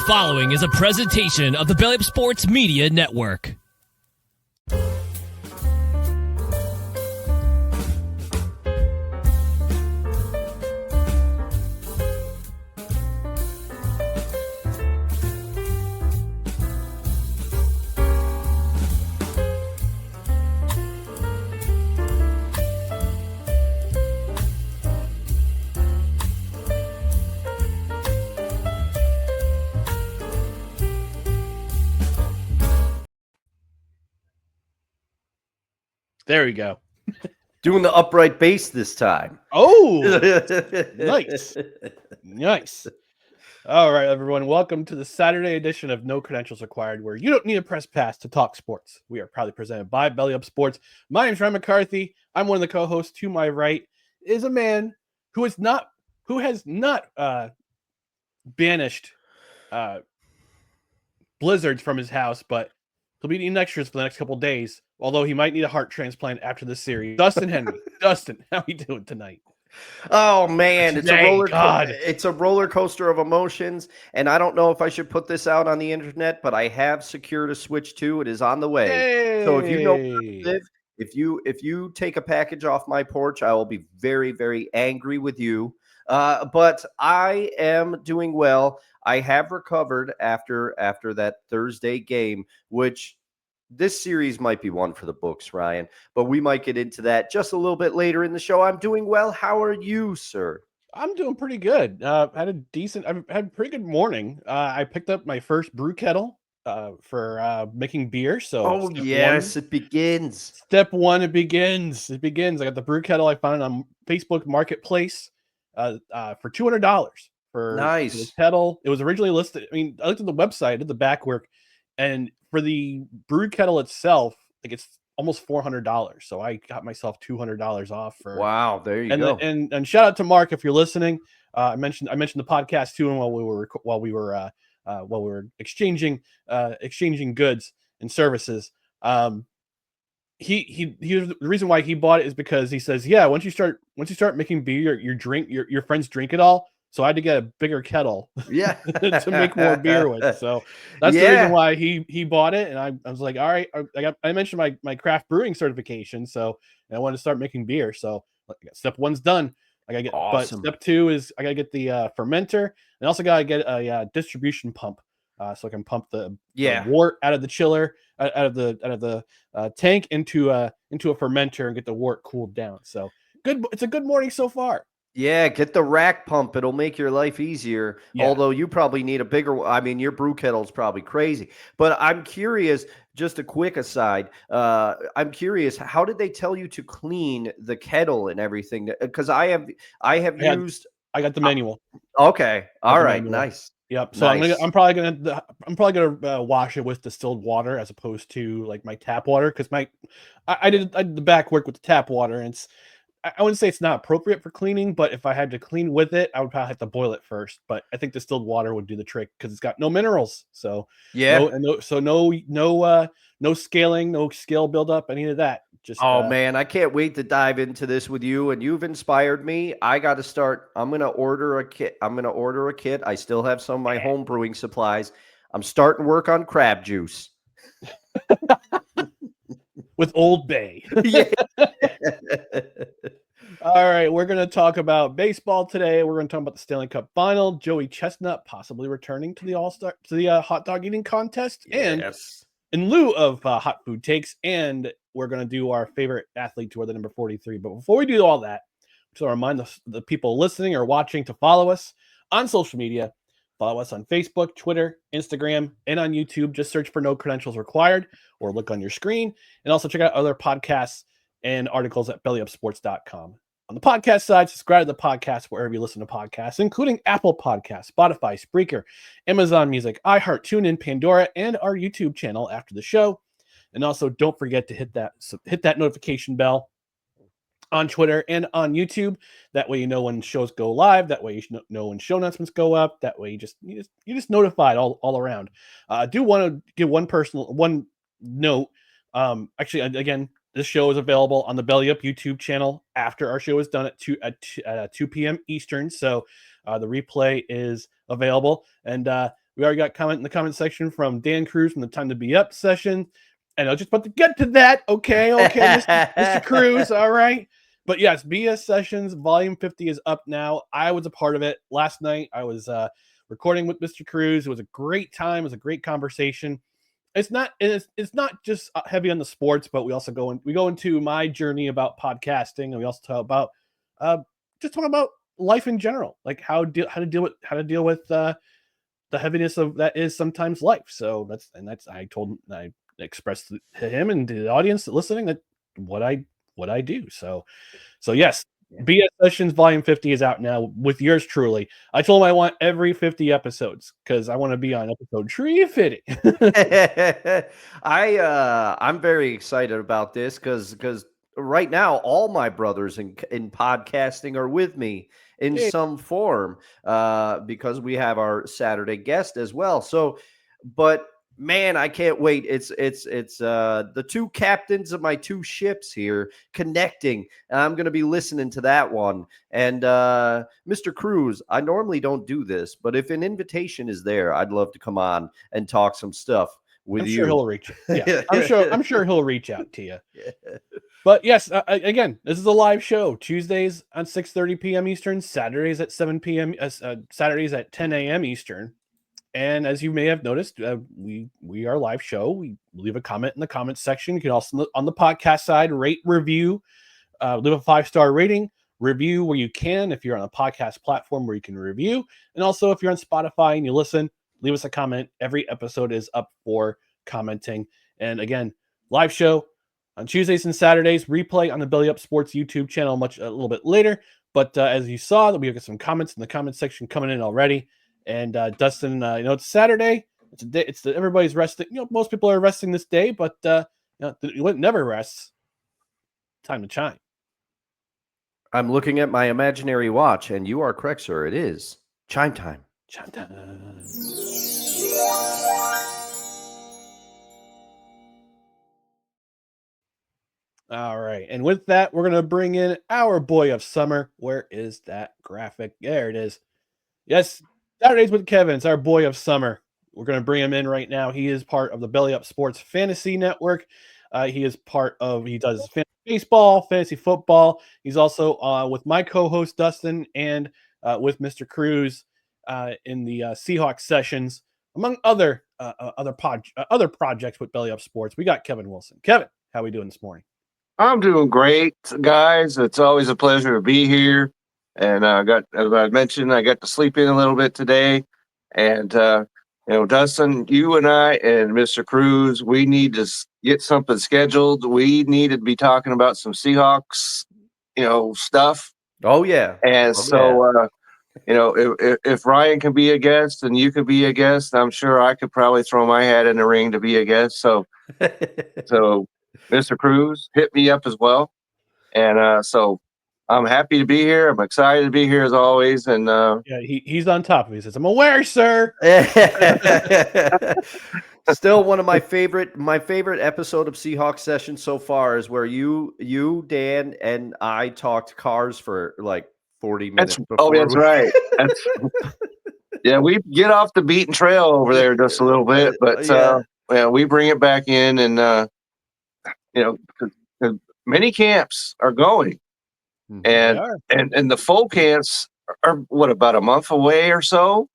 following is a presentation of the Belly Up Sports Media Network. There we go. Doing the upright bass this time. Oh, nice. Nice. All right, everyone. Welcome to the Saturday edition of No Credentials Required, where you don't need a press pass to talk sports. We are proudly presented by Belly Up Sports. My name is Ryan McCarthy. I'm one of the co-hosts. To my right is a man who has not banished blizzards from his house, but he'll be eating extras for the next couple of days. Although he might need a heart transplant after this series. Dustin Henry. Dustin, how you doing tonight? Oh man, it's a roller coaster of emotions, and I don't know if I should put this out on the internet, but I have secured a Switch 2. It is on the way. Hey. So if you know where I live, if you take a package off my porch, I will be very, very angry with you. But I am doing well. I have recovered after that Thursday game, which this series might be one for the books, Ryan, but we might get into that just a little bit later in the show. I'm doing well. How are you, sir? I'm doing pretty good. I've had a pretty good morning. I picked up my first brew kettle for making beer. So it begins. Step one, it begins. I got the brew kettle I found on Facebook Marketplace for $200 for the kettle. It was originally listed. I mean, I looked at the website, did the back work, and for the brew kettle itself, like it's almost $400. So I got myself $200 off for. Wow, there you go. And shout out to Mark if you're listening. I mentioned the podcast to him while we were exchanging goods and services. The reason why he bought it is because he says, yeah, once you start making beer, your friends drink it all. So I had to get a bigger kettle to make more beer with. So that's the reason why he bought it. And I was like, all right, I mentioned my craft brewing certification. So I wanted to start making beer. So step one's done. I gotta get, awesome. But step two is I gotta get the fermenter, and also gotta get a distribution pump, so I can pump the wort out of the chiller, out of the tank into a fermenter and get the wort cooled down. So good. It's a good morning so far. Yeah, get the rack pump. It'll make your life easier. Yeah. Although you probably need a bigger one. I mean, your brew kettle is probably crazy. But I'm curious, just a quick aside, I'm curious, how did they tell you to clean the kettle and everything? Because I got the manual. Okay. All right. Nice. Yep. So nice. I'm probably gonna wash it with distilled water as opposed to like my tap water, because I did the back work with the tap water, and I wouldn't say it's not appropriate for cleaning, but if I had to clean with it, I would probably have to boil it first. But I think distilled water would do the trick because it's got no minerals. So no scaling, no scale buildup, any of that. Just man, I can't wait to dive into this with you, and you've inspired me. I got to start. I'm gonna order a kit. I still have some of my home brewing supplies. I'm starting work on crab juice with Old Bay. Yeah. All right, we're going to talk about baseball today. We're going to talk about the Stanley Cup Final. Joey Chestnut possibly returning to the hot dog eating contest, and in lieu of hot food takes. And we're going to do our favorite athlete to wear the number 43. But before we do all that, so I remind the people listening or watching to follow us on social media. Follow us on Facebook, Twitter, Instagram, and on YouTube. Just search for No Credentials Required or look on your screen. And also check out other podcasts and articles at bellyupsports.com. On the podcast side, subscribe to the podcast wherever you listen to podcasts, including Apple Podcasts, Spotify, Spreaker, Amazon Music, iHeart, TuneIn, Pandora, and our YouTube channel after the show. And also don't forget to hit that notification bell on Twitter and on YouTube. That way you know when shows go live. That way you know when show announcements go up. That way you just notified all around. I do want to give one note. Actually, again, this show is available on the Belly Up YouTube channel after our show is done at 2 p.m. Eastern. So the replay is available. And We already got comment in the comment section from Dan Cruz from the Time to Be Up session. And I was just about to get to that. Okay, Mr. Cruz. All right. But yes, BS Sessions Volume 50 is up now. I was a part of it last night. I was recording with Mr. Cruz. It was a great time. It was a great conversation. It's not just heavy on the sports, but we also go into my journey about podcasting, and we also talk about life in general, like how to deal with the heaviness of that is sometimes life. So I expressed to him and to the audience listening that what I do. So yes, BS Sessions Volume 50 is out now with yours truly. I told him I want every 50 episodes because I want to be on episode 350. I'm very excited about this because right now all my brothers in podcasting are with me in some form because we have our Saturday guest as well. So, but man, I can't wait. It's the two captains of my two ships here connecting, and I'm going to be listening to that one. And Mr. Cruz, I normally don't do this, but if an invitation is there, I'd love to come on and talk some stuff with you. Sure he'll reach. Yeah, I'm sure he'll reach out to you. But yes, again, this is a live show. Tuesdays on 6:30 p.m. Eastern, Saturdays at 7 p.m. Saturdays at 10 a.m. Eastern. And as you may have noticed, we are a live show. We leave a comment in the comments section. You can also, on the podcast side, rate, review, leave a 5-star rating, review where you can, if you're on a podcast platform where you can review. And also, if you're on Spotify and you listen, leave us a comment. Every episode is up for commenting. And again, live show on Tuesdays and Saturdays, replay on the Belly Up Sports YouTube channel a little bit later. But as you saw, we got some comments in the comment section coming in already. And Dustin, it's Saturday. It's a day. Everybody's resting. Most people are resting this day, but it never rests. Time to chime. I'm looking at my imaginary watch, and you are correct, sir. It is chime time. Chime time. All right, and with that, we're gonna bring in our boy of summer. Where is that graphic? There it is. Yes. Saturdays with Kevin. It's our boy of summer. We're going to bring him in right now. He is part of the Belly Up Sports Fantasy Network. He does fantasy baseball, fantasy football. He's also with my co-host Dustin and with Mr. Cruz in the Seahawks sessions, among other projects with Belly Up Sports. We got Kevin Wilson. Kevin, how are we doing this morning? I'm doing great, guys. It's always a pleasure to be here. And as I mentioned, I got to sleep in a little bit today. And, Dustin, you and I and Mr. Cruz, we need to get something scheduled. We need to be talking about some Seahawks, stuff. Oh, yeah. And if Ryan can be a guest and you could be a guest, I'm sure I could probably throw my hat in the ring to be a guest. So Mr. Cruz, hit me up as well. And so I'm happy to be here. I'm excited to be here as always. And he's on top of it. He says, "I'm aware, sir." Still one of my favorite episode of Seahawks Session so far is where you, Dan, and I talked cars for like 40 minutes. That's right. Yeah, we get off the beaten trail over there just a little bit, but we bring it back in, and many camps are going. And the full camps are about a month away or so.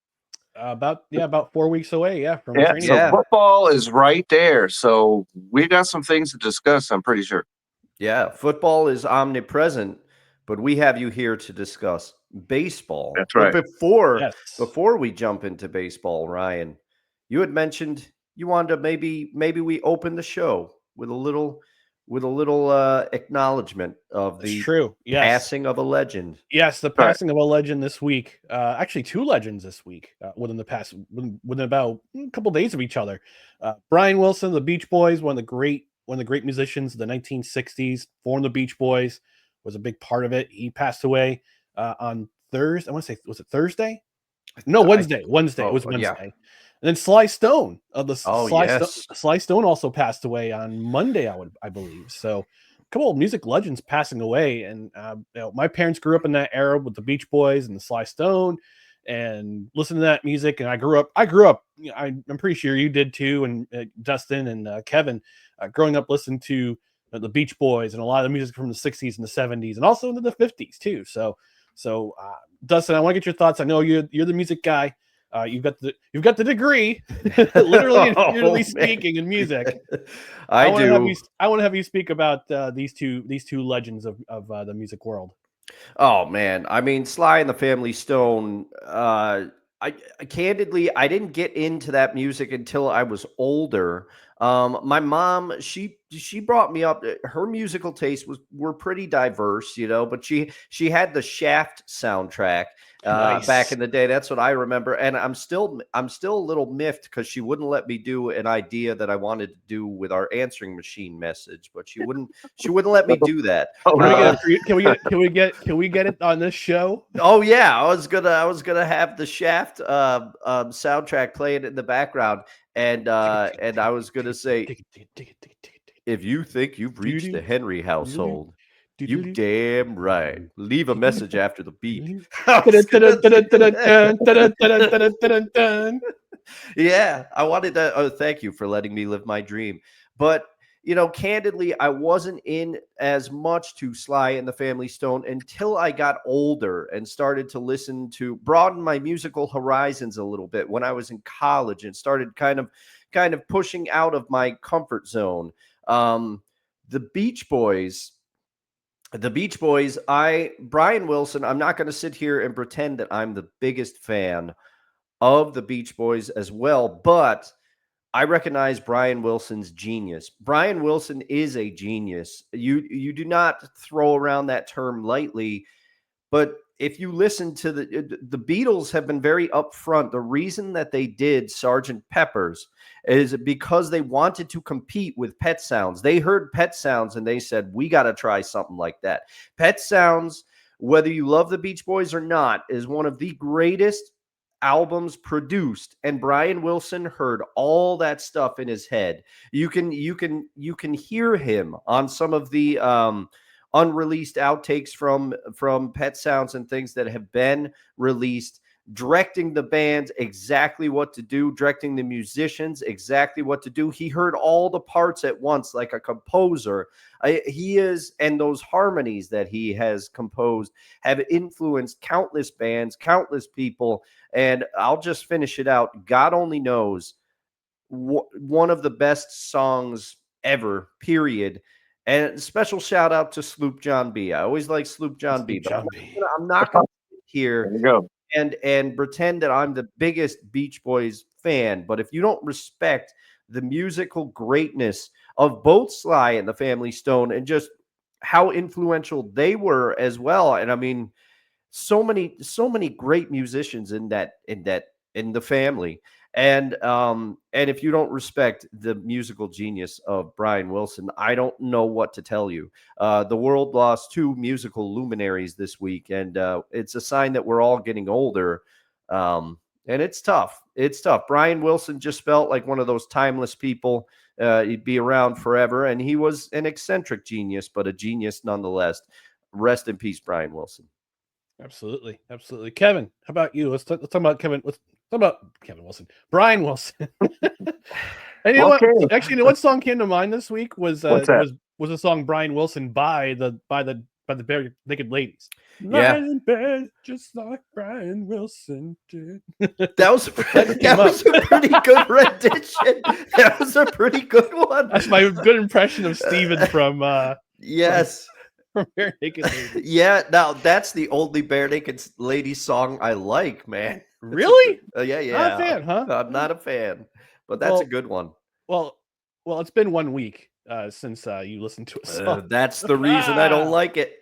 About 4 weeks away. From training. So football is right there. So we got some things to discuss, I'm pretty sure. Yeah, football is omnipresent, but we have you here to discuss baseball. That's right. But before we jump into baseball, Ryan, you had mentioned you wanted to maybe we open the show with a little acknowledgement of the passing of a legend. Yes, the passing of a legend this week. Actually, two legends this week within about a couple days of each other. Brian Wilson, the Beach Boys, one of the great musicians of the 1960s, formed the Beach Boys, was a big part of it. He passed away on Thursday. I want to say, was it Thursday? No, Wednesday. Wednesday. It was Wednesday. Yeah. And then Sly Stone Sly Stone also passed away on Monday, I believe. So a couple of music legends passing away. And my parents grew up in that era with the Beach Boys and the Sly Stone. and listen to that music. And I grew up, I'm pretty sure you did too. And Dustin and Kevin, growing up listening to the Beach Boys and a lot of the music from the 60s and the 70s and also into the 50s too. So Dustin, I want to get your thoughts. I know you're the music guy. You've got the degree, literally and figuratively speaking, in music. I want to have you speak about these two legends of the music world. Oh man, I mean, Sly and the Family Stone. I candidly, I didn't get into that music until I was older. My mom, she brought me up. Her musical tastes were pretty diverse, but she had the Shaft soundtrack Nice. back in the day. That's what I remember. And I'm still a little miffed because she wouldn't let me do an idea that I wanted to do with our answering machine message, but she wouldn't let me do that. Can we get it on this show? Oh yeah, I was gonna have the Shaft soundtrack playing in the background, and I was gonna say, if you think you've reached the Henry household, you damn right. Leave a message after the beep. Yeah, I wanted to. Oh, thank you for letting me live my dream. But candidly, I wasn't in as much to Sly and the Family Stone until I got older and started to broaden my musical horizons a little bit when I was in college and started kind of pushing out of my comfort zone. The Beach Boys, Brian Wilson, I'm not going to sit here and pretend that I'm the biggest fan of the Beach Boys as well, but I recognize Brian Wilson's genius. Brian Wilson is a genius. You do not throw around that term lightly, but if you listen to the Beatles have been very upfront. The reason that they did Sgt. Pepper's is because they wanted to compete with Pet Sounds. They heard Pet Sounds and they said, we got to try something like that. Pet Sounds, whether you love the Beach Boys or not, is one of the greatest albums produced, and Brian Wilson heard all that stuff in his head. You can hear him on some of the unreleased outtakes from Pet Sounds and things that have been released, directing the band exactly what to do, directing the musicians exactly what to do. He heard all the parts at once like a composer. And those harmonies that he has composed have influenced countless bands, countless people. And I'll just finish it out. God Only Knows, one of the best songs ever, period. And special shout out to Sloop John B. I always like Sloop John B. But I'm not going to sit here and pretend that I'm the biggest Beach Boys fan. But if you don't respect the musical greatness of both Sly and the Family Stone and just how influential they were as well, and I mean, so many great musicians in the family. And if you don't respect the musical genius of Brian Wilson, I don't know what to tell you. The world lost two musical luminaries this week, and it's a sign that we're all getting older. And it's tough. It's tough. Brian Wilson just felt like one of those timeless people. He'd be around forever, and he was an eccentric genius, but a genius nonetheless. Rest in peace, Brian Wilson. Absolutely. Kevin, how about you? Let's talk about Kevin. Let's talk about Kevin Wilson, Brian Wilson. And you know what? Actually, what song came to mind this week was a song Brian Wilson by the Bare Naked Ladies. Yeah, in bed, just like Brian Wilson did. That was a pretty good rendition. That was a pretty good one. That's my good impression of Steven from yes. From Bare Naked Ladies. Yeah, now that's the only Bare Naked Ladies song I like, man. Really? Yeah. Not a fan, huh? I'm not a fan, but that's a good one. Well, it's been 1 week since you listened to it. That's the reason I don't like it.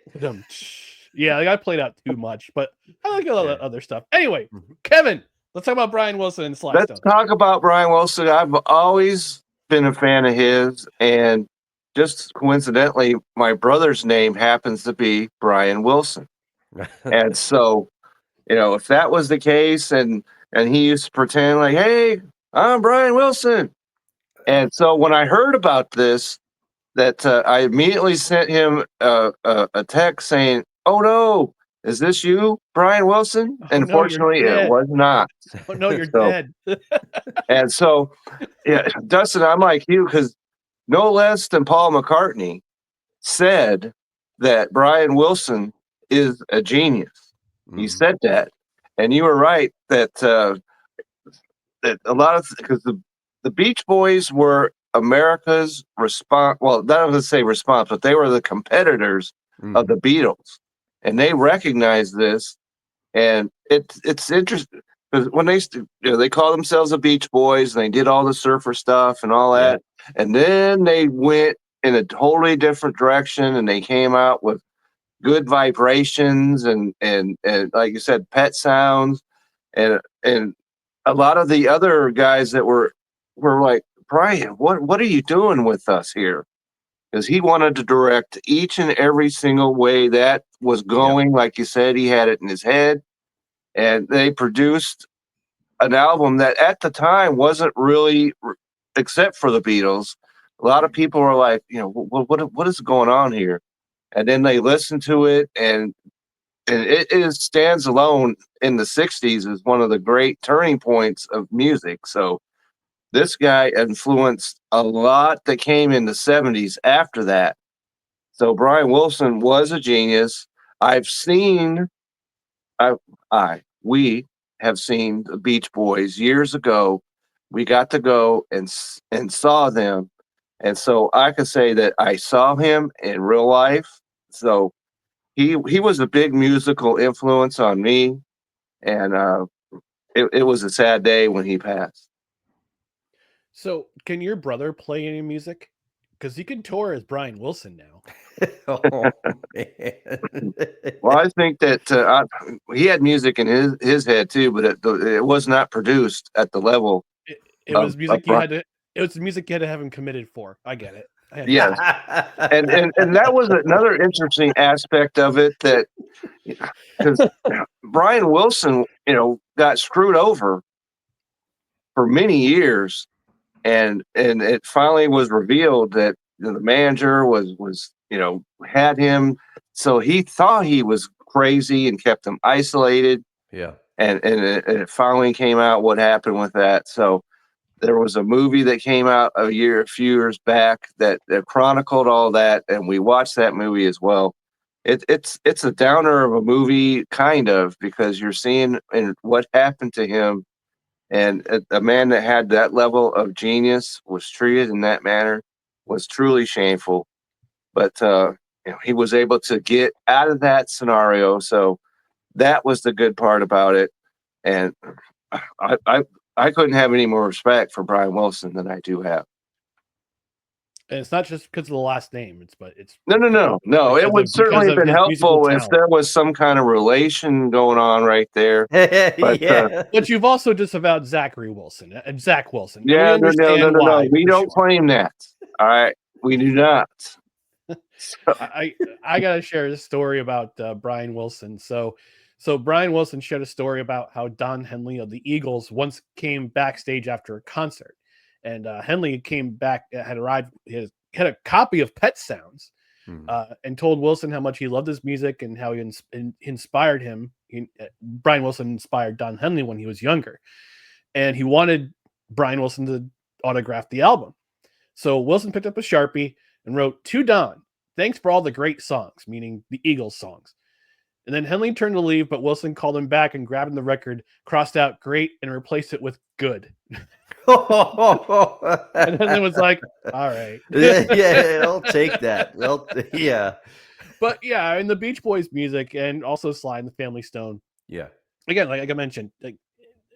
Yeah, I got played out too much, but I like a lot of other stuff. Anyway, Kevin, let's talk about Brian Wilson and Sly Stone. Let's talk about Brian Wilson. I've always been a fan of his, and just coincidentally, my brother's name happens to be Brian Wilson. And so, if that was the case, and he used to pretend like, hey, I'm Brian Wilson. And so when I heard about this, that I immediately sent him a text saying, oh no, is this you, Brian Wilson? Oh, And no, you're fortunately, it dead. was not. Oh, no, you're So- dead. And so, yeah, Dustin, I'm like you because no less than Paul McCartney said that Brian Wilson is a genius. He said that, and you were right that that a lot of because the Beach Boys were America's response. Well, not going to say response, but they were the competitors of the Beatles, and they recognized this. And it's interesting because when they call themselves the Beach Boys, and they did all the surfer stuff and all that, and then they went in a totally different direction, and they came out with Good Vibrations and like you said, Pet Sounds, and a lot of the other guys that were like, Brian, what are you doing with us here? Because he wanted to direct each and every single way that was going. Like you said, he had it in his head, and they produced an album that at the time wasn't really, except for the Beatles. A lot of people were like, what is going on here? And then they listened to it, and it stands alone in the 60s as one of the great turning points of music. So this guy influenced a lot that came in the 70s after that. So Brian Wilson was a genius. We have seen the Beach Boys years ago. We got to go and saw them. And so I could say that I saw him in real life. So he was a big musical influence on me. And it was a sad day when he passed. So, can your brother play any music? Because he can tour as Brian Wilson now. Oh, man. Oh, Well, I think that he had music in his head too, but it was not produced at the level. It was music you had to. It was music you had to have him committed for. I get it. Yes, and that was another interesting aspect of it, that because Brian Wilson, got screwed over for many years, and it finally was revealed that the manager was had him, so he thought he was crazy and kept him isolated. Yeah. And it finally came out what happened with that. So there was a movie that came out a few years back that chronicled all that, and we watched that movie as well. It's a downer of a movie, kind of, because you're seeing what happened to him, and a man that had that level of genius was treated in that manner was truly shameful. But he was able to get out of that scenario, so that was the good part about it. And I couldn't have any more respect for Brian Wilson than I do have. And it's not just because of the last name. It's No. It would certainly have been helpful if there was some kind of relation going on right there. But, but you've also disavowed Zachary Wilson and Zach Wilson. Yeah, no. We don't claim that. All right, we do not. I gotta share this story about Brian Wilson. So Brian Wilson shared a story about how Don Henley of the Eagles once came backstage after a concert, and Henley came back, had arrived, had a copy of Pet Sounds, and told Wilson how much he loved his music and how he inspired him. Brian Wilson inspired Don Henley when he was younger, and he wanted Brian Wilson to autograph the album. So Wilson picked up a Sharpie and wrote, "To Don, thanks for all the great songs," meaning the Eagles songs. And then Henley turned to leave, but Wilson called him back and grabbed the record, crossed out "great," and replaced it with "good." And Henley was like, "All right." yeah, I'll take that. Yeah. But yeah, in the Beach Boys music, and also Sly and the Family Stone. Yeah. Again, like I mentioned, like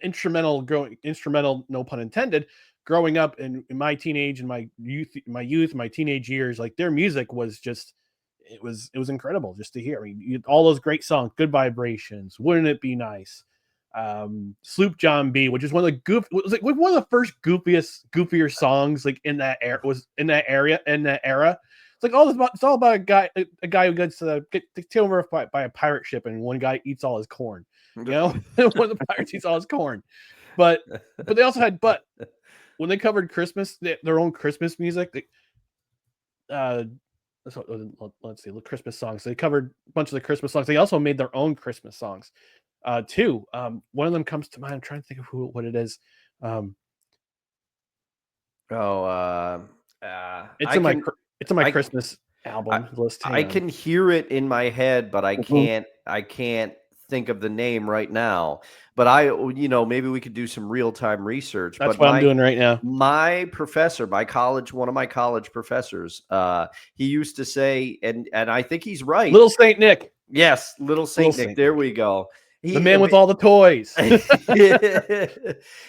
instrumental, no pun intended, growing up in my teenage and my teenage years, like their music was just, it was incredible just to hear. I mean, all those great songs, Good Vibrations, Wouldn't It Be Nice, Sloop John B, which is one of the first goofier songs like in that era. It's like it's all about a guy who gets taken over by a pirate ship, and one guy eats all his corn. One of the pirates eats all his corn. But they also had, when they covered Christmas, their own Christmas music, let's see, the Christmas songs. They covered a bunch of the Christmas songs. They also made their own Christmas songs, too. One of them comes to mind. I'm trying to think of what it is. It's in my Christmas album list. I can hear it in my head, but I can't think of the name right now. But maybe we could do some real-time research. That's what I'm doing right now. My professor, one of my college professors, he used to say, and I think he's right. Little Saint Nick. Yes, Little Saint Nick. There we go. The man with all the toys.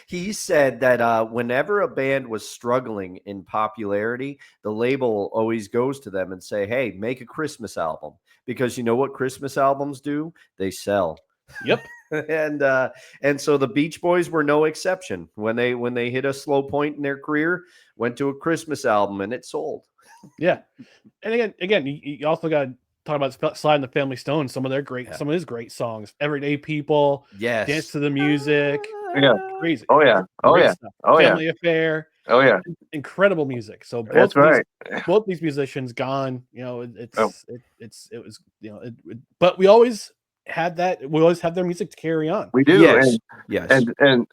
He said that whenever a band was struggling in popularity, the label always goes to them and say, hey, make a Christmas album. Because you know what Christmas albums do? They sell. Yep. And so the Beach Boys were no exception. When they hit a slow point in their career, went to a Christmas album and it sold. Yeah. And again, you also got to talk about Sly and the Family Stone. Some of his great songs. Everyday People. Yes. Dance to the Music. Yeah. Crazy. Oh yeah. Oh yeah. Stuff. Oh yeah. Family Affair. Oh yeah. Incredible music. So both these musicians gone. But we always had that. We always have their music to carry on. We do. Yes. And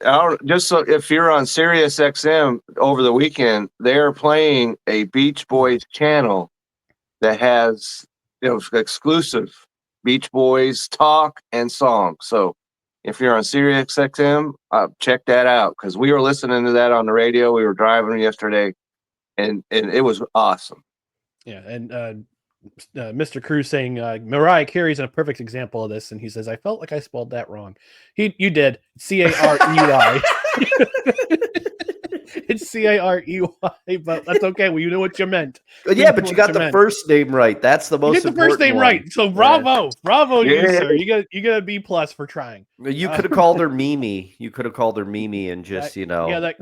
just so if you're on Sirius XM over the weekend, they're playing a Beach Boys channel that has exclusive Beach Boys talk and song. So if you're on Sirius XM, check that out because we were listening to that on the radio. We were driving yesterday, and it was awesome. Yeah, and Mr. Cruz saying Mariah Carey's a perfect example of this, and he says, "I felt like I spelled that wrong." You did. Carey. It's Carey, but that's okay. Well, you know what you meant. But you got the first name right. That's the most important. You get the first name right. So bravo to you, sir. You get a B+ for trying. You could have called her Mimi. You could have called her Mimi and just that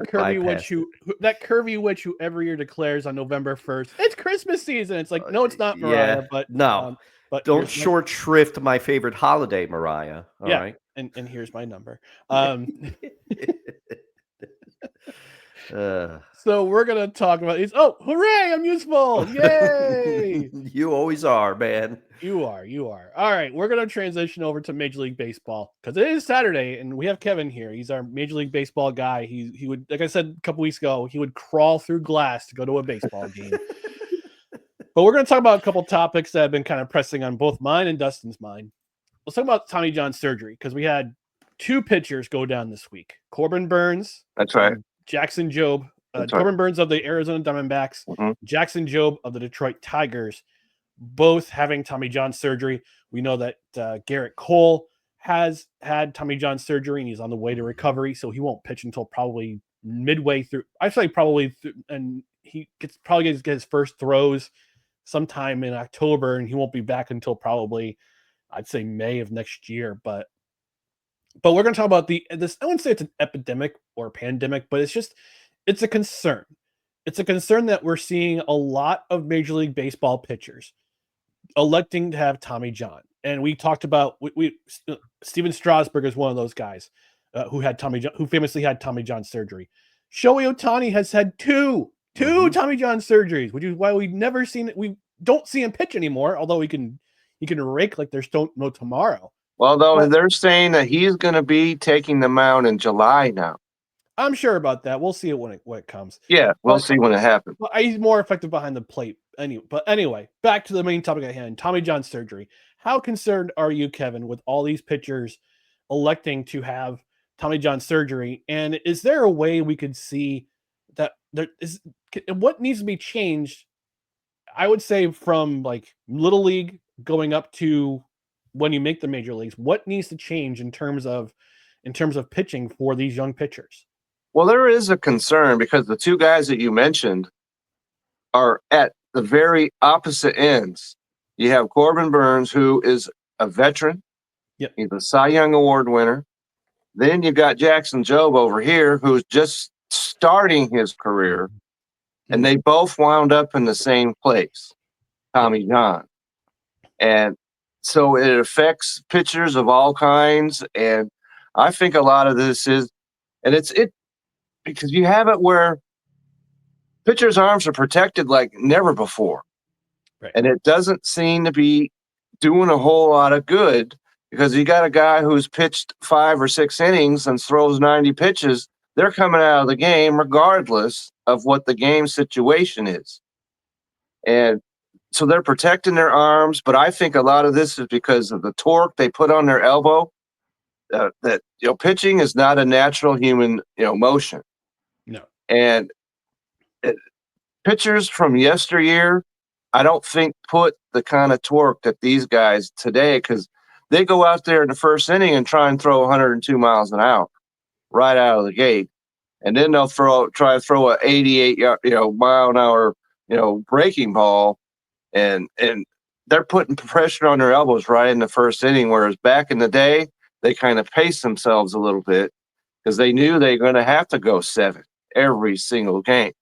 curvy witch who every year declares on November 1st it's Christmas season. It's like no, it's not, Mariah. But no, but don't short shrift my favorite holiday, Mariah. All right, and here's my number. So we're gonna talk about these. Oh, hooray! I'm useful. Yay! You always are, man. You are. All right, we're gonna transition over to Major League Baseball because it is Saturday, and we have Kevin here. He's our Major League Baseball guy. He would, like I said a couple weeks ago, he would crawl through glass to go to a baseball game. But we're gonna talk about a couple topics that have been kind of pressing on both mine and Dustin's mind. Let's talk about Tommy John surgery because we had two pitchers go down this week. Corbin Burns. That's right. Jackson Jobe, Corbin Burns of the Arizona Diamondbacks, Jackson Jobe of the Detroit Tigers, both having Tommy John surgery. We know that Garrett Cole has had Tommy John surgery and he's on the way to recovery, so he won't pitch until probably midway through. And he probably gets his first throws sometime in October, and he won't be back until probably, I'd say, May of next year. But we're going to talk about this. I wouldn't say it's an epidemic or a pandemic, but it's a concern. It's a concern that we're seeing a lot of Major League Baseball pitchers electing to have Tommy John. And we talked about Steven Strasburg is one of those guys who famously had Tommy John surgery. Shohei Ohtani has had two Tommy John surgeries, which is why we don't see him pitch anymore. Although he can rake like there's no tomorrow. Well, though, they're saying that he's going to be taking the mound in July now. I'm sure about that. We'll see it when it comes. Yeah, we'll see when it happens. Well, he's more effective behind the plate. Anyway, back to the main topic at hand, Tommy John surgery. How concerned are you, Kevin, with all these pitchers electing to have Tommy John surgery? And is there a way we could see that what needs to be changed? I would say from like Little League going up to when you make the major leagues, what needs to change in terms of pitching for these young pitchers? Well, there is a concern because the two guys that you mentioned are at the very opposite ends. You have Corbin Burns, who is a veteran. Yep. He's a Cy Young Award winner. Then you've got Jackson Jobe over here, who's just starting his career. And they both wound up in the same place, Tommy John. And so it affects pitchers of all kinds. And I think a lot of this is, and it's because you have it where pitchers' arms are protected like never before. Right. And it doesn't seem to be doing a whole lot of good because you got a guy who's pitched 5 or 6 innings and throws 90 pitches. They're coming out of the game regardless of what the game situation is. And so they're protecting their arms, but I think a lot of this is because of the torque they put on their elbow. That pitching is not a natural human motion. No. And pitchers from yesteryear, I don't think put the kind of torque that these guys today, because they go out there in the first inning and try and throw 102 miles an hour right out of the gate, and then they'll try to throw a 88 mile an hour breaking ball, and they're putting pressure on their elbows right in the first inning. Whereas back in the day, they kind of paced themselves a little bit because they knew they were going to have to go 7 every single game.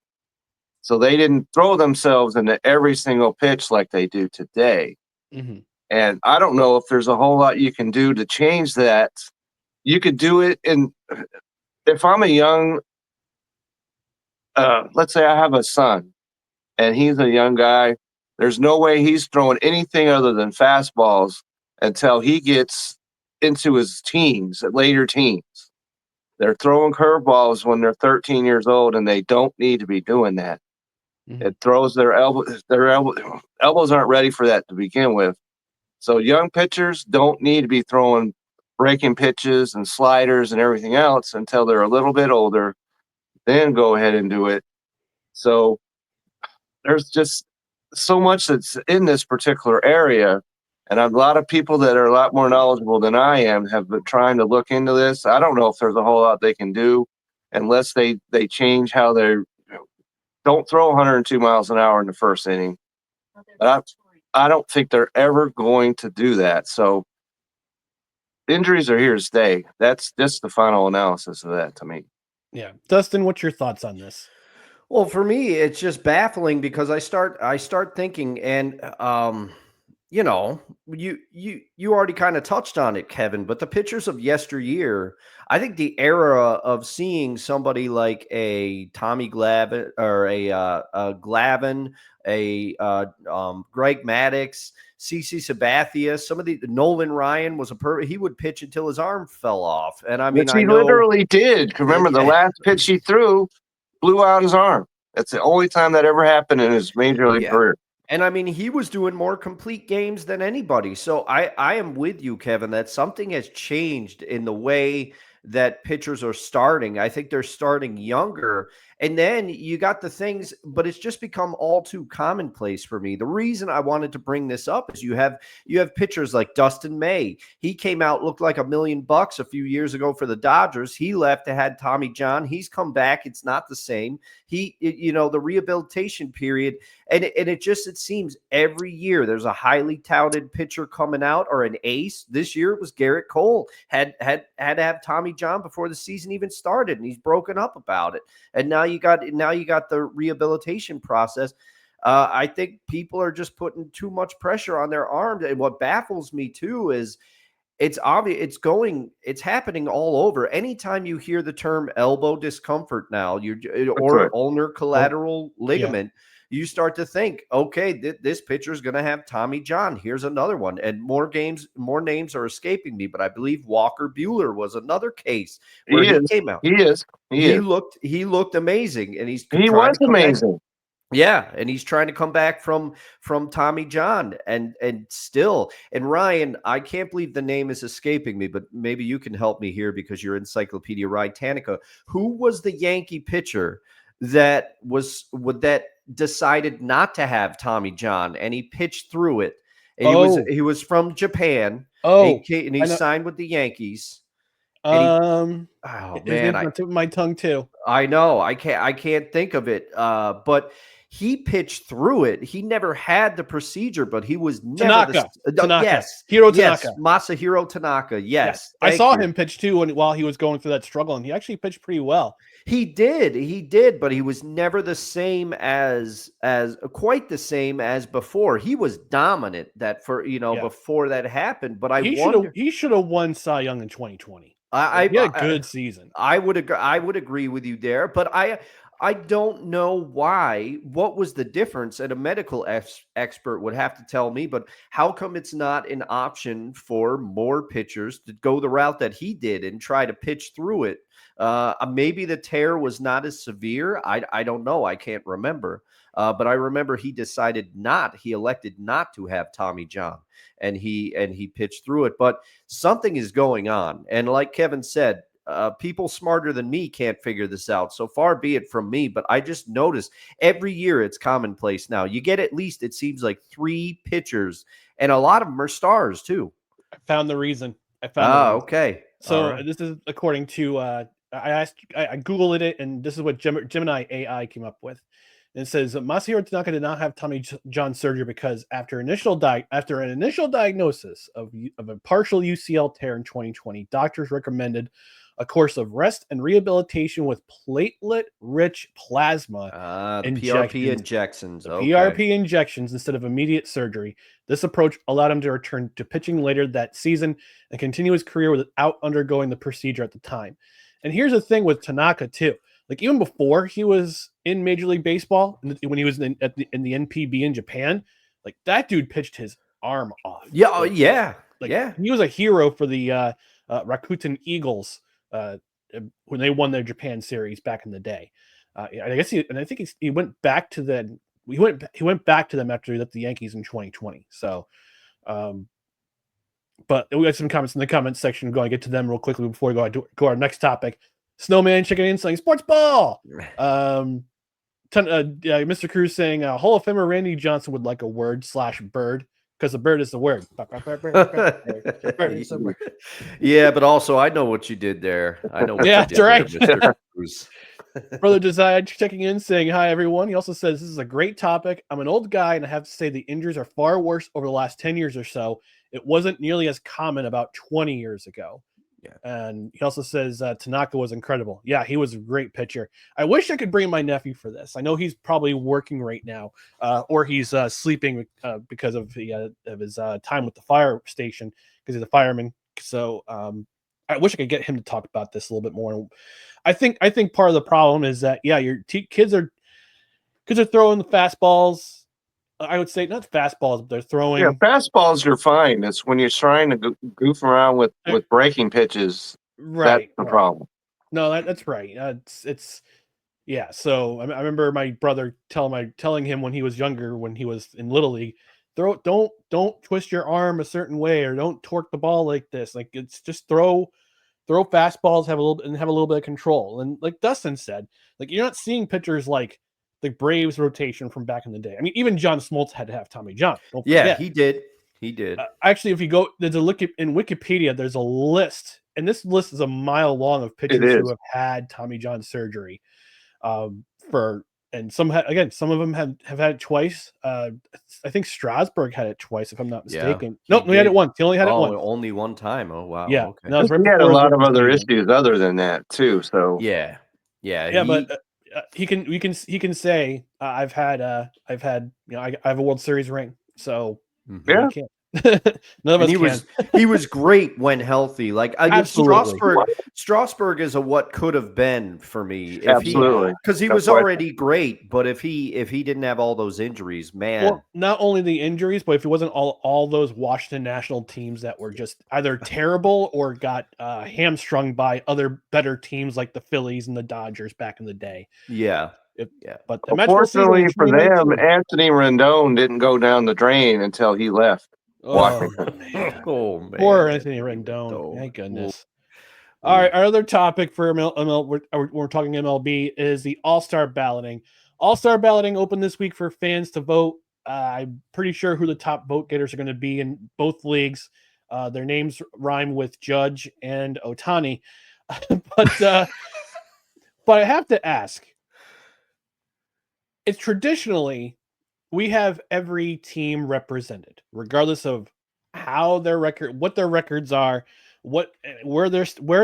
So they didn't throw themselves into every single pitch like they do today. Mm-hmm. And I don't know if there's a whole lot you can do to change that. You could do it if I'm a young, let's say I have a son and he's a young guy, there's no way he's throwing anything other than fastballs until he gets into his teens, later teens. They're throwing curveballs when they're 13 years old, and they don't need to be doing that. Mm-hmm. It throws their elbows aren't ready for that to begin with. So young pitchers don't need to be throwing breaking pitches and sliders and everything else until they're a little bit older, then go ahead and do it. So there's just so much that's in this particular area. And a lot of people that are a lot more knowledgeable than I am have been trying to look into this. I don't know if there's a whole lot they can do unless they change how they don't throw 102 miles an hour in the first inning. I don't think they're ever going to do that. So injuries are here to stay. That's just the final analysis of that to me. Yeah. Dustin, what's your thoughts on this? Well, for me, it's just baffling because I start thinking, and you already kind of touched on it, Kevin, but the pitchers of yesteryear, I think the era of seeing somebody like a Tommy Glavine or a Glavine, Greg Maddux, CC Sabathia, some of the Nolan Ryan was he would pitch until his arm fell off. And I mean, which he literally did. Remember the last pitch he threw blew out his arm. That's the only time that ever happened in his major league career. And I mean, he was doing more complete games than anybody. So I am with you, Kevin, that something has changed in the way that pitchers are starting. I think they're starting younger. And then you got the things, but it's just become all too commonplace for me. The reason I wanted to bring this up is you have pitchers like Dustin May. He came out, looked like $1 million a few years ago for the Dodgers. He left, had Tommy John. He's come back. It's not the same. The rehabilitation period, and it seems every year there's a highly touted pitcher coming out or an ace. This year it was Garrett Cole. Had to have Tommy John before the season even started, and he's broken up about it. And now you got the rehabilitation process. I think people are just putting too much pressure on their arms. And what baffles me too is it's obvious it's happening all over. Anytime you hear the term elbow discomfort now, or ulnar collateral ligament, you start to think, okay, this pitcher is going to have Tommy John. Here's another one. And more names are escaping me, but I believe Walker Buehler was another case where he came out. He looked amazing, and he was amazing. Yeah, and he's trying to come back from Tommy John, and Ryan, I can't believe the name is escaping me, but maybe you can help me here because you're Encyclopedia Britannica. Who was the Yankee pitcher that decided not to have Tommy John, and he pitched through it? And he was from Japan. And he signed with the Yankees. Man, on the tip of my tongue too. I know. I can't think of it. But he pitched through it. He never had the procedure, but he was never Tanaka. Yes. Hiro Tanaka. Yes. Masahiro Tanaka. Yes. I saw him pitch too while he was going through that struggle, and he actually pitched pretty well. He did, but he was never the same as quite the same as before. He was dominant before that happened, but he should have won Cy Young in 2020. He had a good season. I would agree with you there, but I don't know why. What was the difference? And a medical expert would have to tell me, but how come it's not an option for more pitchers to go the route that he did and try to pitch through it? Maybe the tear was not as severe. I don't know. I can't remember. But I remember he elected not to have Tommy John, and he pitched through it. But something is going on. And like Kevin said, people smarter than me can't figure this out. So far be it from me, but I just noticed every year it's commonplace now. You get at least, it seems like 3 pitchers, and a lot of them are stars too. I found the reason. Okay. So this is according to I Googled it, and this is what Gemini AI came up with. And it says Masahiro Tanaka did not have Tommy John surgery because after an initial diagnosis of a partial UCL tear in 2020, doctors recommended a course of rest and rehabilitation with platelet-rich plasma PRP injections. PRP injections instead of immediate surgery. This approach allowed him to return to pitching later that season and continue his career without undergoing the procedure at the time. And here's the thing with Tanaka too. Like even before he was in Major League Baseball, when he was in the NPB in Japan, like that dude pitched his arm off. Yeah, He was a hero for the Rakuten Eagles when they won their Japan series back in the day. I guess he went back to them. He went back to them after he left the Yankees in 2020. So, but we got some comments in the comments section. Going to get to them real quickly before we go to our next topic. Snowman checking in saying sports ball. Mr. Cruz saying Hall of Famer Randy Johnson would like a word/bird because the bird is the word. Yeah, but also I know what you did there. I know what you did there, Mr. Cruz. Brother Desire checking in saying hi everyone. He also says this is a great topic. I'm an old guy and I have to say the injuries are far worse over the last 10 years or so. It wasn't nearly as common about 20 years ago. Yeah. And he also says Tanaka was incredible. Yeah, he was a great pitcher. I wish I could bring my nephew for this. I know he's probably working right now, or he's sleeping because of his time with the fire station because he's a fireman. So I wish I could get him to talk about this a little bit more. I think part of the problem is that your kids are throwing the fastballs. I would say not fastballs, but they're throwing. Yeah, fastballs are fine. It's when you're trying to goof around with breaking pitches. Right. That's the problem. No, that's right. Yeah. So I remember my brother telling him when he was younger, when he was in Little League, don't twist your arm a certain way or don't torque the ball like this. Like it's just throw fastballs, have a little bit of control. And like Dustin said, like you're not seeing pitchers like the Braves rotation from back in the day. I mean, even John Smoltz had to have Tommy John. Don't forget. He did. He did. Actually, if you go, there's a look in Wikipedia. There's a list, and this list is a mile long of pitchers who have had Tommy John surgery. And some of them have had it twice. I think Strasburg had it twice, if I'm not mistaken. Yeah, he had it once. He only had it once. Only one time. Oh wow. Yeah. Okay. No, he had a lot of other issues other than that too. So yeah. But he can say I have a World Series ring. So yeah. None of us he was great when healthy. Like Strasburg is a what could have been for me. Absolutely, because he was already great. But if he didn't have all those injuries, man. Well, not only the injuries, but if it wasn't all those Washington national teams that were just either terrible or got hamstrung by other better teams like the Phillies and the Dodgers back in the day. Yeah. But unfortunately for them, Anthony Rendon didn't go down the drain until he left. Washington. Man. Poor Anthony Rendon. Thank goodness. All right, our other topic for we're talking MLB is the All-Star balloting. All-Star balloting opened this week for fans to vote. I'm pretty sure who the top vote getters are going to be in both leagues. Their names rhyme with Judge and Ohtani. But I have to ask. It's traditionally we have every team represented, regardless of what their records are, where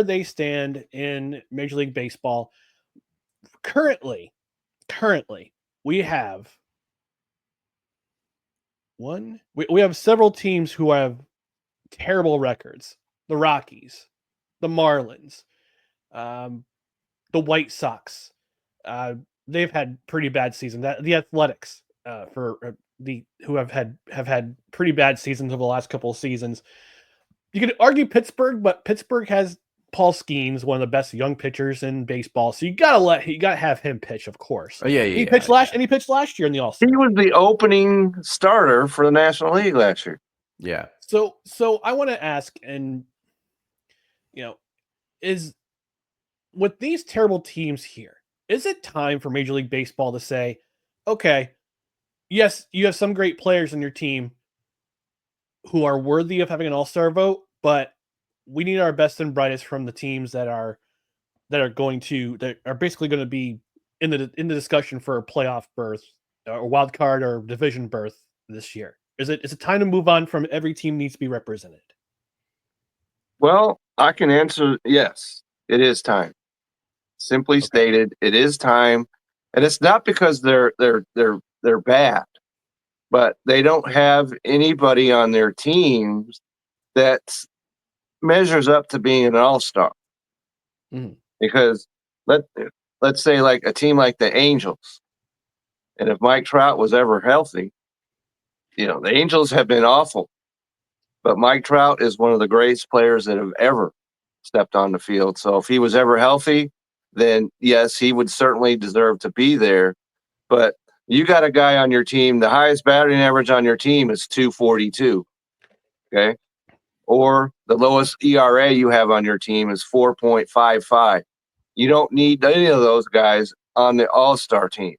they stand in Major League Baseball. Currently, we have we have several teams who have terrible records. The Rockies, the Marlins, the White Sox, they've had pretty bad seasons. The Athletics who have had pretty bad seasons over the last couple of seasons. You could argue Pittsburgh, but Pittsburgh has Paul Skeens, one of the best young pitchers in baseball. So you gotta have him pitch, of course. Oh, yeah, He pitched last year in the All-Star. He was the opening starter for the National League last year. Yeah. So I want to ask, and is with these terrible teams here, is it time for Major League Baseball to say, okay, yes, you have some great players on your team who are worthy of having an all-star vote, but we need our best and brightest from the teams that are basically going to be in the discussion for a playoff berth or wild card or division berth this year. Is it time to move on from every team needs to be represented? Well, I can answer yes. It is time. Simply stated, it is time, and it's not because they're bad, but they don't have anybody on their teams that measures up to being an all-star. Mm-hmm. Because let's say like a team like the Angels, and if Mike Trout was ever healthy, the Angels have been awful, but Mike Trout is one of the greatest players that have ever stepped on the field. So if he was ever healthy, then yes, he would certainly deserve to be there. But you got a guy on your team, the highest batting average on your team is 242. Okay. Or the lowest ERA you have on your team is 4.55. You don't need any of those guys on the all-star team,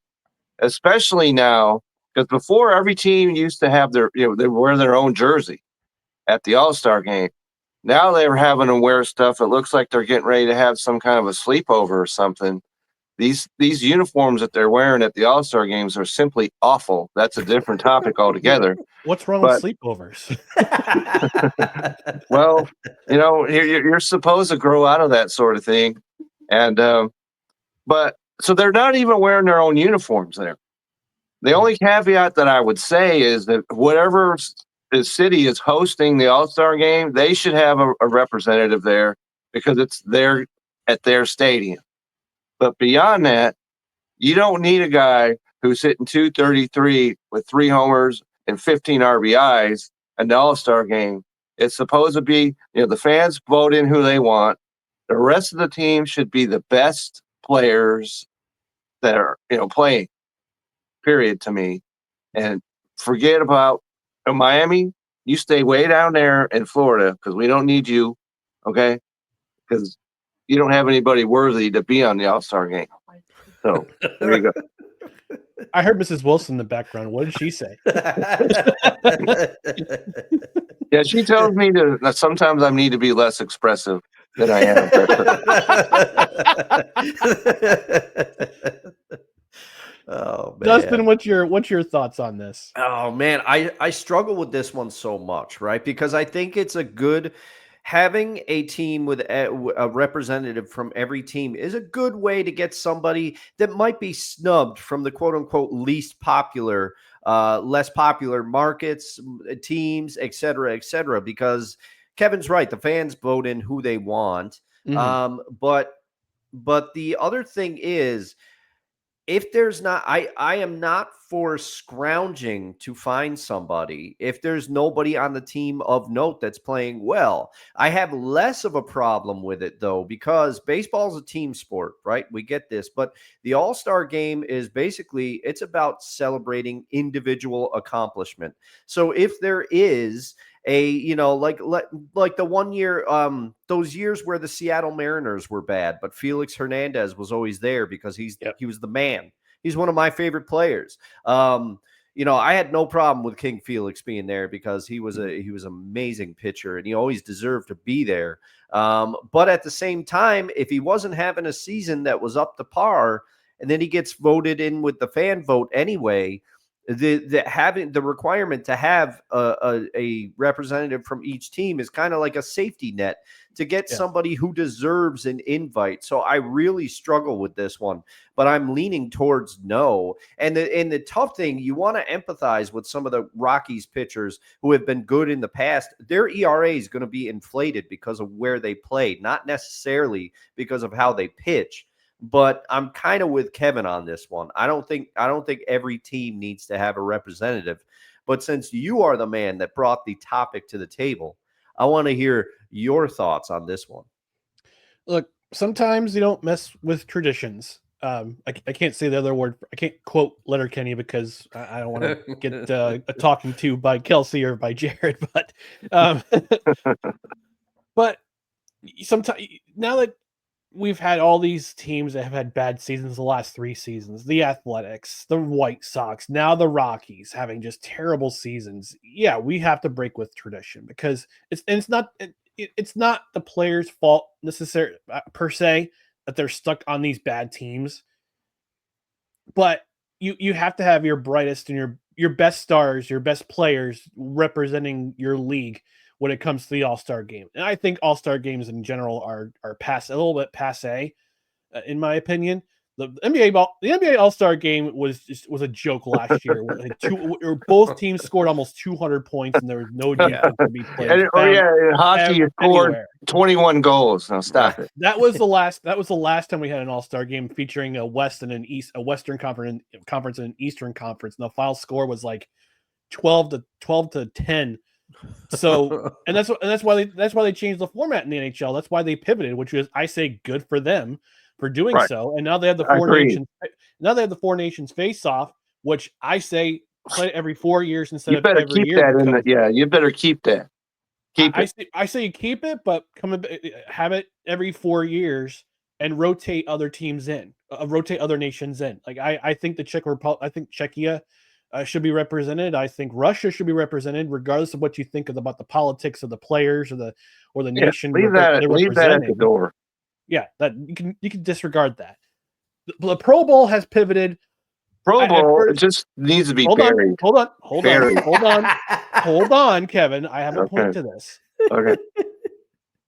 especially now, because before every team used to have they wear their own jersey at the all-star game. Now they're having to wear stuff. It looks like they're getting ready to have some kind of a sleepover or something. These uniforms that they're wearing at the All-Star games are simply awful. That's a different topic altogether. What's wrong with sleepovers? Well, you're supposed to grow out of that sort of thing. And but so they're not even wearing their own uniforms there. The only caveat that I would say is that whatever the city is hosting the All-Star game, they should have a representative there because it's there at their stadium. But beyond that, you don't need a guy who's hitting 233 with 3 homers and 15 RBIs in the All-Star game. It's supposed to be, the fans vote in who they want. The rest of the team should be the best players that are, playing, period, to me. And forget about Miami. You stay way down there in Florida because we don't need you, okay? Because you don't have anybody worthy to be on the All-Star game. So there you go. I heard Mrs. Wilson in the background. What did she say? Yeah, she tells me that sometimes I need to be less expressive than I am. Oh, man. Dustin, what's your thoughts on this? Oh, man, I struggle with this one so much, right? Because I think it's a good having a team with a representative from every team is a good way to get somebody that might be snubbed from the quote unquote least popular, less popular markets, teams, et cetera, because Kevin's right. The fans vote in who they want. Mm-hmm. But the other thing is, if there's not, I am not for scrounging to find somebody if there's nobody on the team of note that's playing well. I have less of a problem with it, though, because baseball is a team sport, right? We get this. But the All-Star game is basically, it's about celebrating individual accomplishment. So if there is like the one year, those years where the Seattle Mariners were bad, but Felix Hernandez was always there because he was the man. He's one of my favorite players. I had no problem with King Felix being there because he was an amazing pitcher and he always deserved to be there. But at the same time, if he wasn't having a season that was up to par, and then he gets voted in with the fan vote anyway, having the requirement to have a representative from each team is kind of like a safety net to get somebody who deserves an invite. So I really struggle with this one, but I'm leaning towards no. And the tough thing, you want to empathize with some of the Rockies pitchers who have been good in the past. Their ERA is going to be inflated because of where they played, not necessarily because of how they pitch. But I'm kind of with Kevin on this one. I don't think every team needs to have a representative. But since you are the man that brought the topic to the table, I want to hear your thoughts on this one. Look, sometimes you don't mess with traditions. I can't say the other word. I can't quote Letterkenny because I don't want to get a talking to by Kelsey or by Jared. But sometimes now that we've had all these teams that have had bad seasons the last 3 seasons, the Athletics, the White Sox, now the Rockies having just terrible seasons. Yeah, we have to break with tradition because it's not the players' fault necessarily per se that they're stuck on these bad teams. But you have to have your brightest and your best stars, your best players representing your league when it comes to the All-Star game. And I think All-Star games in general are a little bit passe, in my opinion. The NBA All-Star game was a joke last year. Both teams scored almost 200 points, and there was no defense to be played. In hockey, you scored 21 goals. Now stop it. That was the last time we had an All-Star game featuring a West and an East, a Western conference and an Eastern conference. And the final score was like 12 to 10. So, and that's why they changed the format in the NHL. That's why they pivoted, which was, I say, good for them for doing so. And now they have the four nations. Now they have the 4 nations face off, which I say play every 4 years instead of every year. You better keep that. I say you keep it, but have it every 4 years and rotate other teams in, rotate other nations in. Like I think the Czech Republic, I think Czechia should be represented. I think Russia should be represented, regardless of what you think about the politics of the players or the nation. Leave that at the door. Yeah, that you can disregard that. The Pro Bowl has pivoted. Pro Bowl, it just needs to be buried. Hold on, Kevin. I have a point to this. Okay.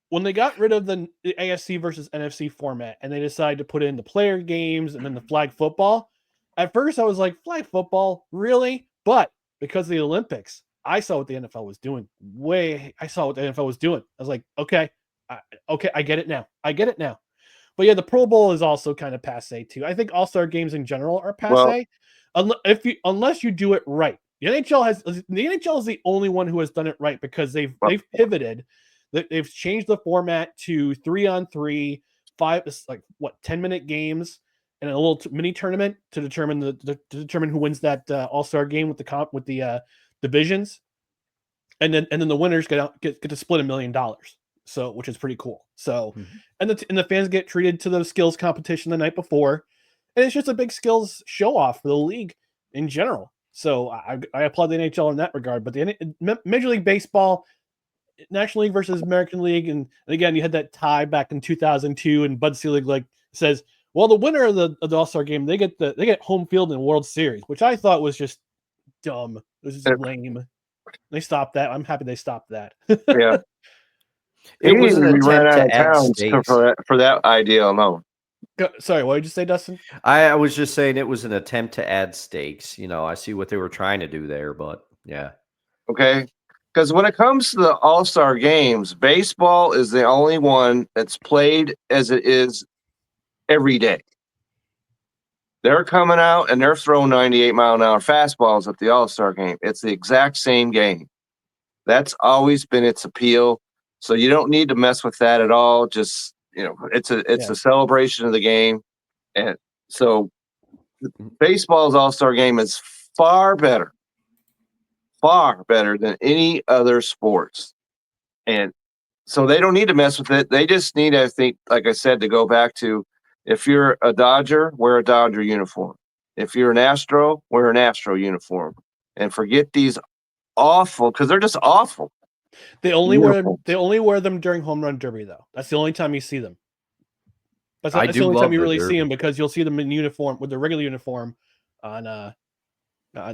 When they got rid of the ASC versus NFC format and they decided to put in the player games and then the flag football, at first I was like, flag football, really? But because of the Olympics, I saw what the NFL was doing. I was like, okay, I get it now. But yeah, the Pro Bowl is also kind of passe too. I think All-Star games in general are passe, unless you do it right. The NHL is the only one who has done it right because they've pivoted. They've changed the format to 3-on-3, 10-minute games, and a little mini tournament to determine who wins that All-Star game with the divisions, and then the winners get to split $1 million. So, which is pretty cool. So, and the fans get treated to the skills competition the night before, and it's just a big skills show off for the league in general. So, I applaud the NHL in that regard. But the Major League Baseball, National League versus American League, and again, you had that tie back in 2002, and Bud Selig says, "Well, the winner of the All-Star game, they get home field in the World Series," which I thought was just dumb. It was just lame. They stopped that. I'm happy they stopped that. Yeah. It was an attempt to add stakes for that idea alone. Sorry, what did you say, Dustin? I was just saying it was an attempt to add stakes. I see what they were trying to do there, but yeah. Okay. Because when it comes to the All-Star games, baseball is the only one that's played as it is every day. They're coming out and they're throwing 98-mile-an-hour fastballs at the All-Star game. It's the exact same game. That's always been its appeal. So you don't need to mess with that at all. Just, it's a celebration of the game. And so baseball's All-Star game is far better than any other sports. And so they don't need to mess with it. They just need, I think, like I said, to go back to, if you're a Dodger, wear a Dodger uniform. If you're an Astro, wear an Astro uniform. And forget these awful, because they're just awful. They only wear them during home run derby, though. That's the only time you see them. That's the only time you really see them, because you'll see them in uniform with the regular uniform on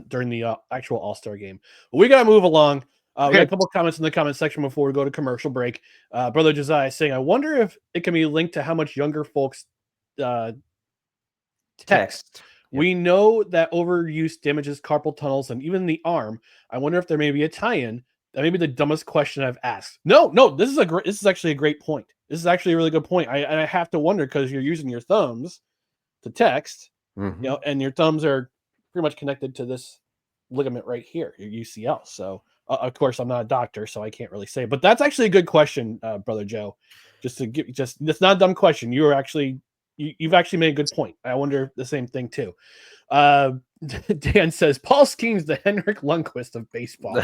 during the actual All-Star game. But we gotta move along. We got a couple of comments in the comment section before we go to commercial break. Brother Josiah is saying, I wonder if it can be linked to how much younger folks text. Yep. We know that overuse damages carpal tunnels and even the arm. I wonder if there may be a tie-in That may be the dumbest question I've asked. No, this is actually a great point. This is actually a really good point. I have to wonder because you're using your thumbs to text, and your thumbs are pretty much connected to this ligament right here, your UCL. So, of course, I'm not a doctor, so I can't really say. But that's actually a good question, Brother Joe. It's not a dumb question. You've actually made a good point. I wonder the same thing too. Dan says Paul Skeen's the Henrik Lundqvist of baseball.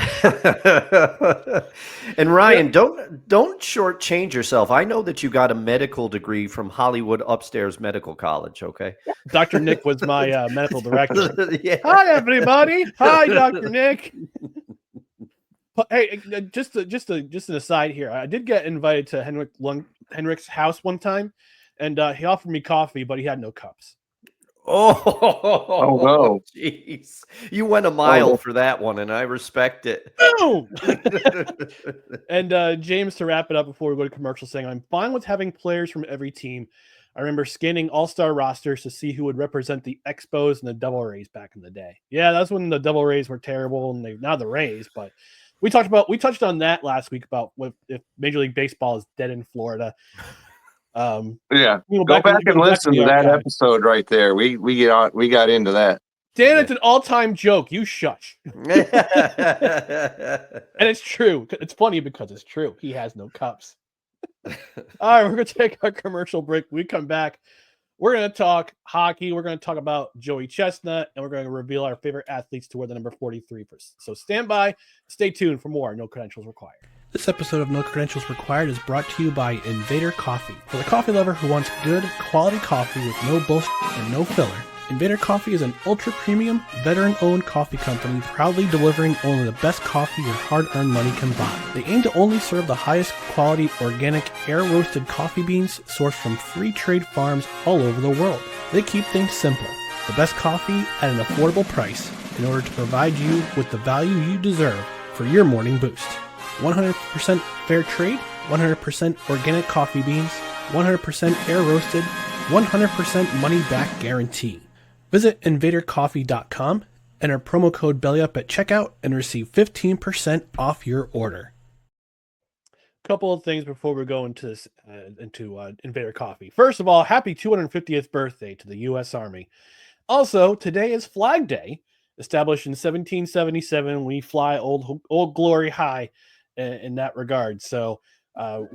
And Ryan, don't shortchange yourself. I know that you got a medical degree from Hollywood Upstairs Medical College. Okay, Dr. Nick was my medical director. Yeah. Hi, everybody. Hi, Dr. Nick. Hey, just an aside here. I did get invited to Henrik's house one time, and he offered me coffee, but he had no cups. Oh no! Jeez, you went a mile for that one, and I respect it. Boom! And James, to wrap it up before we go to commercial, saying, "I'm fine with having players from every team. I remember scanning all-star rosters to see who would represent the Expos and the Devil Rays back in the day. Yeah, that's when the Devil Rays were terrible, and now the Rays. But we touched on that last week about if Major League Baseball is dead in Florida." Go back and listen to that episode right there. We got into that. Dan, it's an all-time joke. You shush. And it's true. It's funny because it's true. He has no cups. All right, we're gonna take our commercial break. When we come back, we're gonna talk hockey. We're gonna talk about Joey Chestnut, and we're going to reveal our favorite athletes to wear the number 43 first. So stand by, stay tuned for more. No credentials required. This episode of No Credentials Required is brought to you by Invader Coffee. For the coffee lover who wants good, quality coffee with no bullshit and no filler, Invader Coffee is an ultra-premium, veteran-owned coffee company proudly delivering only the best coffee your hard-earned money can buy. They aim to only serve the highest quality, organic, air-roasted coffee beans sourced from free trade farms all over the world. They keep things simple. The best coffee at an affordable price in order to provide you with the value you deserve for your morning boost. 100% fair trade, 100% organic coffee beans, 100% air roasted, 100% money back guarantee. Visit invadercoffee.com, enter promo code BELLYUP at checkout, and receive 15% off your order. Couple of things before we go into this Invader Coffee. First of all, happy 250th birthday to the U.S. Army. Also, today is Flag Day, established in 1777. We fly old glory high in that regard. So tag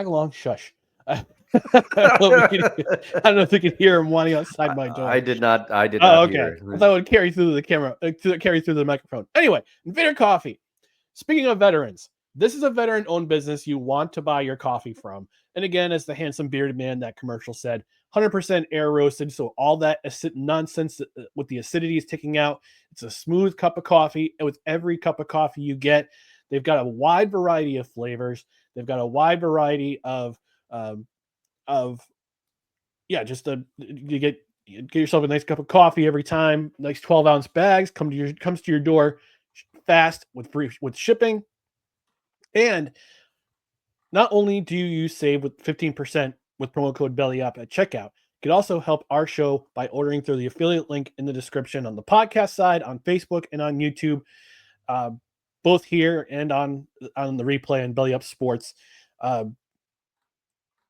along, shush. I don't know if you can hear him whining outside my door. I did not okay. hear. I thought it would carry through the camera, carry through the microphone. Anyway, Invader Coffee. Speaking of veterans, this is a veteran-owned business you want to buy your coffee from. And again, as the handsome bearded man that commercial said, 100% air roasted, so all that nonsense with the acidity is taking out. It's a smooth cup of coffee, and with every cup of coffee you get, they've got a wide variety of flavors. They've got a wide variety of you get yourself a nice cup of coffee every time. Nice 12-ounce bags comes to your door fast with shipping. And not only do you save with 15% with promo code BELLYUP at checkout, you can also help our show by ordering through the affiliate link in the description on the podcast side, on Facebook, and on YouTube, both here and on the replay and Belly Up Sports.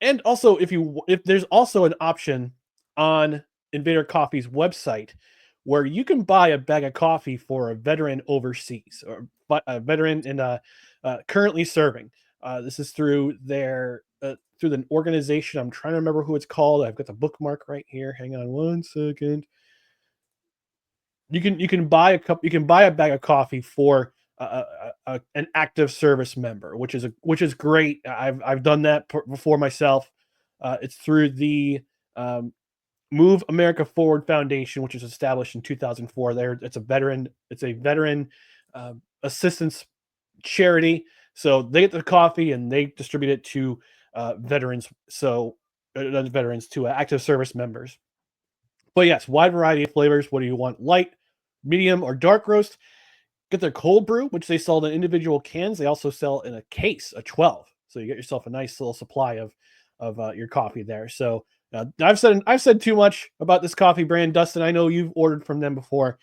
And also, if there's also an option on Invader Coffee's website where you can buy a bag of coffee for a veteran overseas or a veteran currently serving. This is through through the organization. I'm trying to remember who it's called. I've got the bookmark right here. Hang on one second. You can buy a cup. You can buy a bag of coffee for an active service member, which is great. I've done that before myself. It's through the Move America Forward Foundation, which was established in 2004. It's a veteran assistance charity. So they get the coffee and they distribute it to veterans. So veterans to active service members. But yes, wide variety of flavors. What do you want? Light, medium, or dark roast? Get their cold brew, which they sell in individual cans. They also sell in a case, a 12. So you get yourself a nice little supply of your coffee there. So I've said too much about this coffee brand, Dustin. I know you've ordered from them before.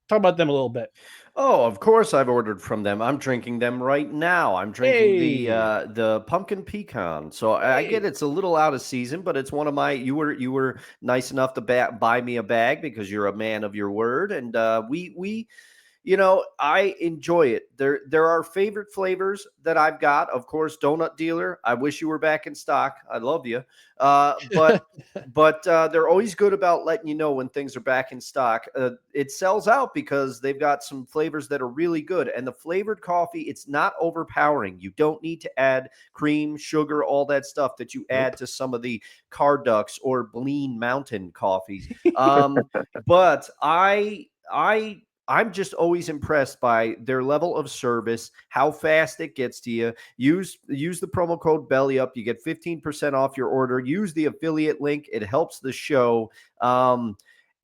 Talk about them a little bit. Oh, of course I've ordered from them. I'm drinking them right now. I'm drinking the pumpkin pecan. So I get it's a little out of season, but it's one of my. You were nice enough to buy me a bag because you're a man of your word, and we. I enjoy it. There are favorite flavors that I've got. Of course, Donut Dealer. I wish you were back in stock. I love you. But they're always good about letting you know when things are back in stock. It sells out because they've got some flavors that are really good. And the flavored coffee, it's not overpowering. You don't need to add cream, sugar, all that stuff that you add to some of the Cardux or Bleen Mountain coffees. But I'm just always impressed by their level of service, how fast it gets to you. Use the promo code BELLYUP. You get 15% off your order. Use the affiliate link. It helps the show.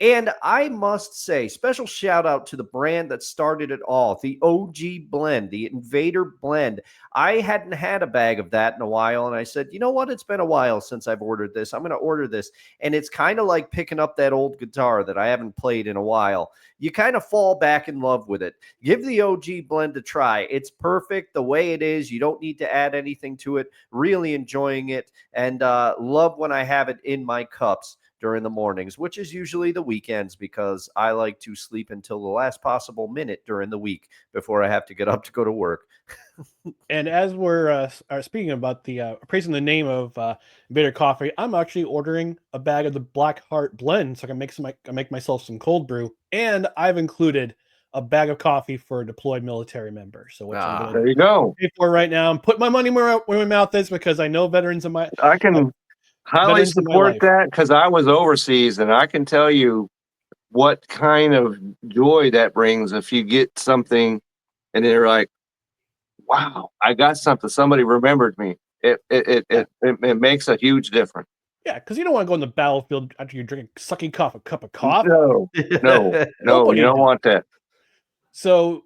And I must say, special shout out to the brand that started it all, the OG blend, the Invader blend. I hadn't had a bag of that in a while, and I said, you know what? It's been a while since I've ordered this. I'm going to order this. And it's kind of like picking up that old guitar that I haven't played in a while. You kind of fall back in love with it. Give the OG blend a try. It's perfect the way it is. You don't need to add anything to it. Really enjoying it, and love when I have it in my cups during the mornings, which is usually the weekends because I like to sleep until the last possible minute during the week before I have to get up to go to work. And as we're speaking about the praising the name of Bitter Coffee, I'm actually ordering a bag of the Black Heart blend so I can make myself some cold brew, and I've included a bag of coffee for a deployed military member. So what there you go. Pay for right now, and put my money where my mouth is because I know veterans of my. I can highly support that because I was overseas, and I can tell you what kind of joy that brings if you get something and they're like, wow, I got something. Somebody remembered me. It makes a huge difference. Yeah, because you don't want to go on the battlefield after you're sucking a cup of coffee. No, you don't want that. So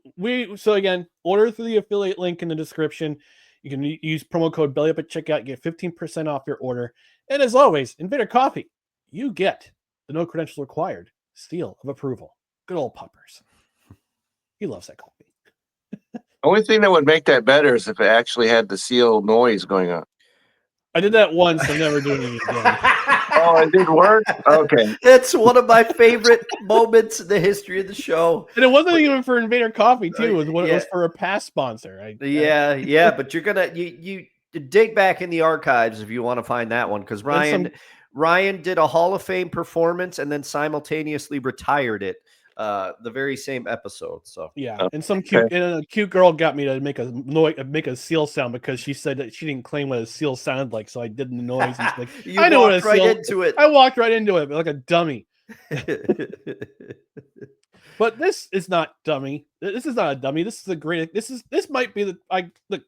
again, order through the affiliate link in the description. You can use promo code BELLYUP at checkout, get 15% off your order. And as always, in Bitter Coffee, you get the no credentials required seal of approval. Good old Puppers. He loves that coffee. Only thing that would make that better is if it actually had the seal noise going on. I did that once. I'm never doing it again. Oh, it didn't work? Okay. It's one of my favorite moments in the history of the show. And it wasn't even for Invader Coffee, too. It was for a past sponsor. But you're going to you dig back in the archives if you want to find that one, because Ryan did a Hall of Fame performance and then simultaneously retired it the very same episode. So and some cute girl got me to make a seal sound because she said that she didn't claim what a seal sounded like, so I did the noise. And like, I know what a seal. Into it. I walked right into it like a dummy. But this is not dummy. This is not a dummy. This is a great. This might be look.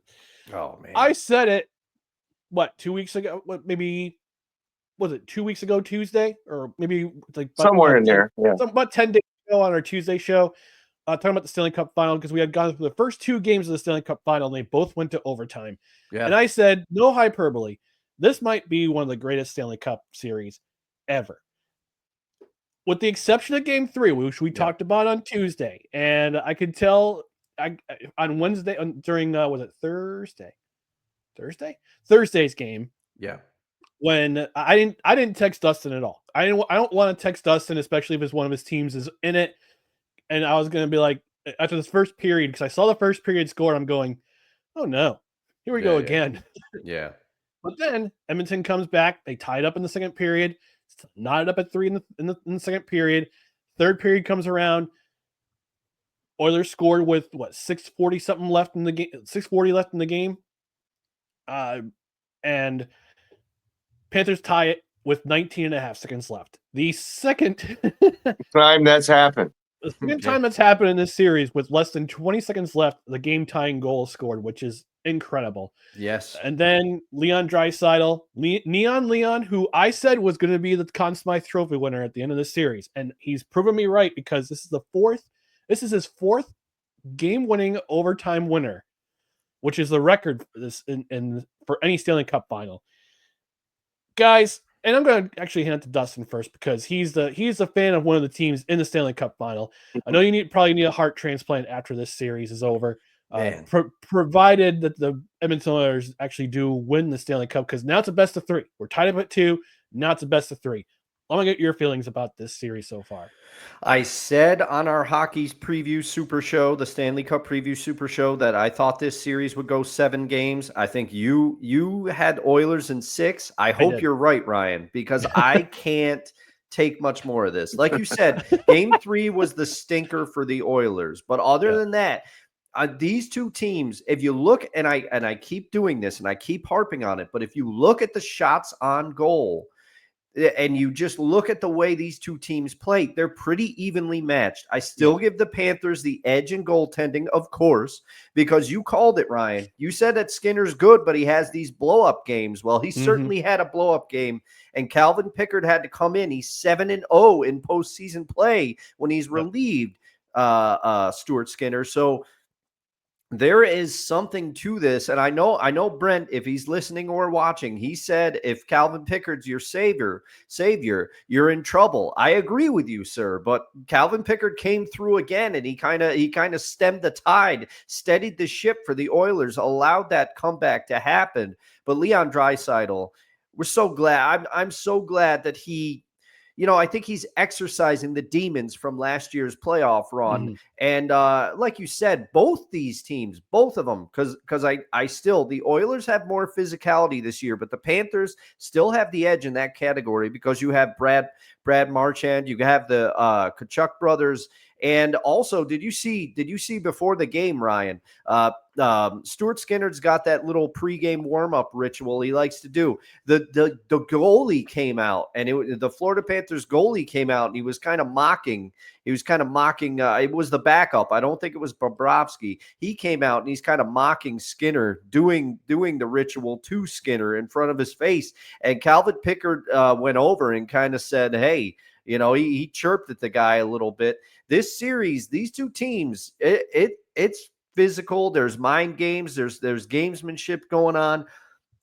Oh man! I said it. What 2 weeks ago? What maybe? Was it 2 weeks ago Tuesday, or maybe like somewhere in there? Yeah, about 10 days ago on our Tuesday show, talking about the Stanley Cup Final because we had gone through the first two games of the Stanley Cup Final and they both went to overtime. Yeah, and I said, no hyperbole, this might be one of the greatest Stanley Cup series ever, with the exception of Game 3, which we talked about on Tuesday. And I could tell on Wednesday during was it Thursday's game. Yeah. When I didn't text Dustin at all. I don't want to text Dustin, especially if it's one of his teams is in it. And I was going to be like, after this first period, because I saw the first period score, I'm going, oh no, here we go again. Yeah. But then Edmonton comes back. They tied up in the second period, knotted up at 3 in the second period. Third period comes around. Oilers scored with 6:40 something left in the game. 6:40 left in the game. And Panthers tie it with 19 and a half seconds left. The second time that's happened. The second time that's happened in this series with less than 20 seconds left, the game-tying goal scored, which is incredible. Yes. And then Leon Draisaitl, Leon, who I said was going to be the Conn Smythe Trophy winner at the end of the series, and he's proven me right because this is his fourth game-winning overtime winner, which is the record for this for any Stanley Cup final. Guys, And I'm going to actually hand it to Dustin first because he's a fan of one of the teams in the Stanley Cup Final. I know you probably need a heart transplant after this series is over. Provided that the Edmonton Oilers actually do win the Stanley Cup, because now it's a best of 3. We're tied up at 2. Now it's a best of 3. I want to get your feelings about this series so far. I said on our hockey's preview super show, the Stanley Cup preview super show, that I thought this series would go 7 games. I think you had Oilers in 6. I hope you're right, Ryan, because I can't take much more of this. Like you said, game 3 was the stinker for the Oilers. But other than that, these two teams, if you look, and I keep doing this and I keep harping on it, but if you look at the shots on goal, and you just look at the way these two teams play, they're pretty evenly matched. I still give the Panthers the edge in goaltending, of course, because you called it, Ryan. You said that Skinner's good, but he has these blow-up games. Well, he certainly had a blow-up game, and Calvin Pickard had to come in. He's 7-0 in postseason play when he's relieved Stuart Skinner. So there is something to this, and I know Brent, if he's listening or watching, he said if Calvin Pickard's your savior, you're in trouble. I agree with you, sir, but Calvin Pickard came through again, and he kind of stemmed the tide, steadied the ship for the Oilers, allowed that comeback to happen. But Leon Draisaitl, we're so glad. I'm so glad that he. I think he's exercising the demons from last year's playoff run. And like you said, both these teams, both of them, because the Oilers have more physicality this year, but the Panthers still have the edge in that category because you have Brad Marchand, you have the Tkachuk brothers. And also, did you see before the game, Ryan, Stuart Skinner's got that little pregame warm-up ritual he likes to do. The goalie came out, and the Florida Panthers goalie came out, and he was kind of mocking. It was the backup. I don't think it was Bobrovsky. He came out, and he's kind of mocking Skinner, doing the ritual to Skinner in front of his face. And Calvin Pickard went over and kind of said, hey, he chirped at the guy a little bit. This series, these two teams, it's physical. There's mind games. There's gamesmanship going on.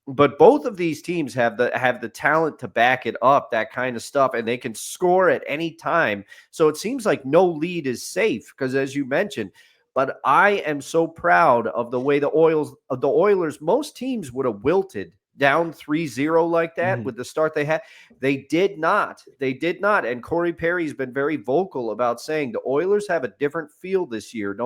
But both of these teams have the talent to back it up, that kind of stuff, and they can score at any time. So it seems like no lead is safe because, as you mentioned, but I am so proud of the way the Oilers, most teams would have wilted down 3-0 like that with the start they had. They did not. And Corey Perry's been very vocal about saying the Oilers have a different feel this year.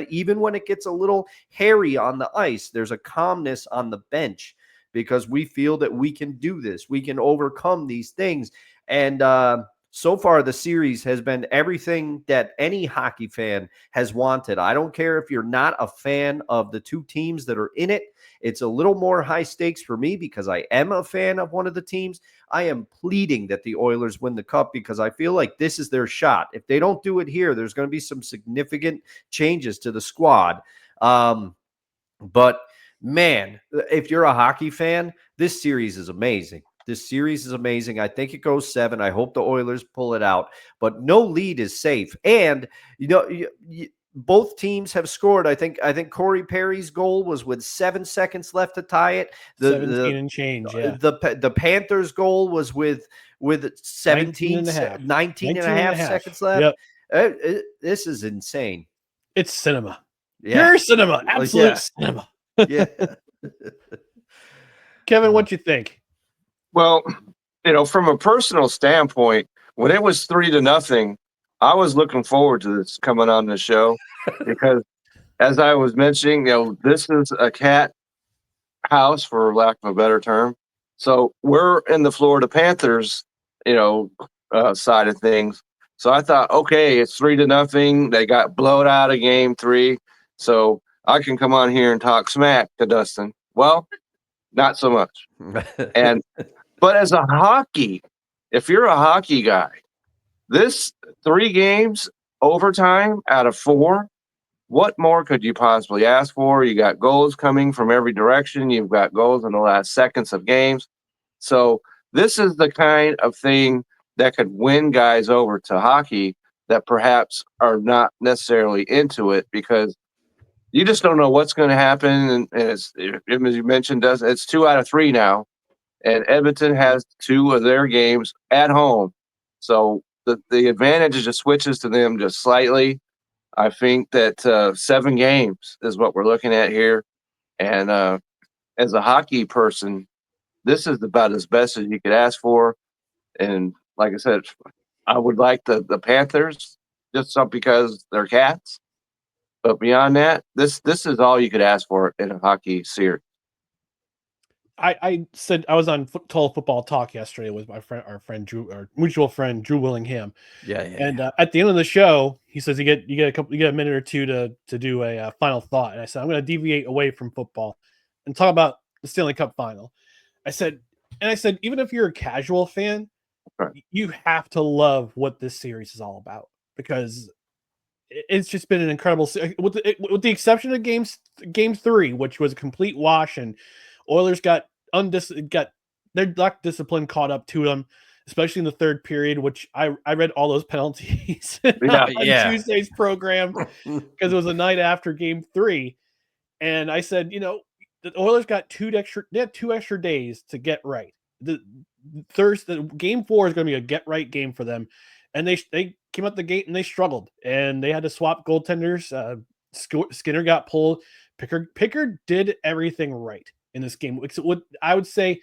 Even when it gets a little hairy on the ice, there's a calmness on the bench because we feel that we can do this. We can overcome these things. And so far, the series has been everything that any hockey fan has wanted. I don't care if you're not a fan of the two teams that are in it. It's a little more high stakes for me because I am a fan of one of the teams. I am pleading that the Oilers win the cup because I feel like this is their shot. If they don't do it here, there's going to be some significant changes to the squad. But man, if you're a hockey fan, this series is amazing. I think it goes 7. I hope the Oilers pull it out, but no lead is safe. And both teams have scored. I think Corey Perry's goal was with 7 seconds left to tie it. 17 and change. Yeah. The Panthers' goal was with 19 and a half seconds left. Yep. This is insane. It's cinema. Yeah. Pure cinema. Absolute cinema. Yeah. Kevin, what you think? Well, from a personal standpoint, when it was 3-0, I was looking forward to this coming on the show because, as I was mentioning, this is a cat house, for lack of a better term. So we're in the Florida Panthers, side of things. So I thought, okay, it's 3-0. They got blown out of game 3. So I can come on here and talk smack to Dustin. Well, not so much. But as if you're a hockey guy, this 3 games overtime out of 4, what more could you possibly ask for? You got goals coming from every direction. You've got goals in the last seconds of games. So this is the kind of thing that could win guys over to hockey that perhaps are not necessarily into it because you just don't know what's going to happen. And as you mentioned, it's 2 out of 3 now. and Edmonton has 2 of their games at home. So the advantage just switches to them just slightly. I think that 7 games is what we're looking at here. And as a hockey person, this is about as best as you could ask for. And like I said, I would like the Panthers just because they're cats. But beyond that, this is all you could ask for in a hockey series. I said I was on Total Football Talk yesterday with our friend Drew, our mutual friend Drew Willingham. And at the end of the show, he says you get a minute or two to do a final thought. And I said I'm going to deviate away from football and talk about the Stanley Cup Final. I said even if you're a casual fan, you have to love what this series is all about, because it's just been an incredible with the exception of game 3, which was a complete wash, and Oilers got their luck discipline caught up to them, especially in the third period, which I read all those penalties on Tuesday's program because it was the night after game 3. And I said, the Oilers got 2 extra days to get right. The game 4 is going to be a get right game for them. And they came out the gate and they struggled, and they had to swap goaltenders. Skinner got pulled. Pickard did everything right in this game. I would say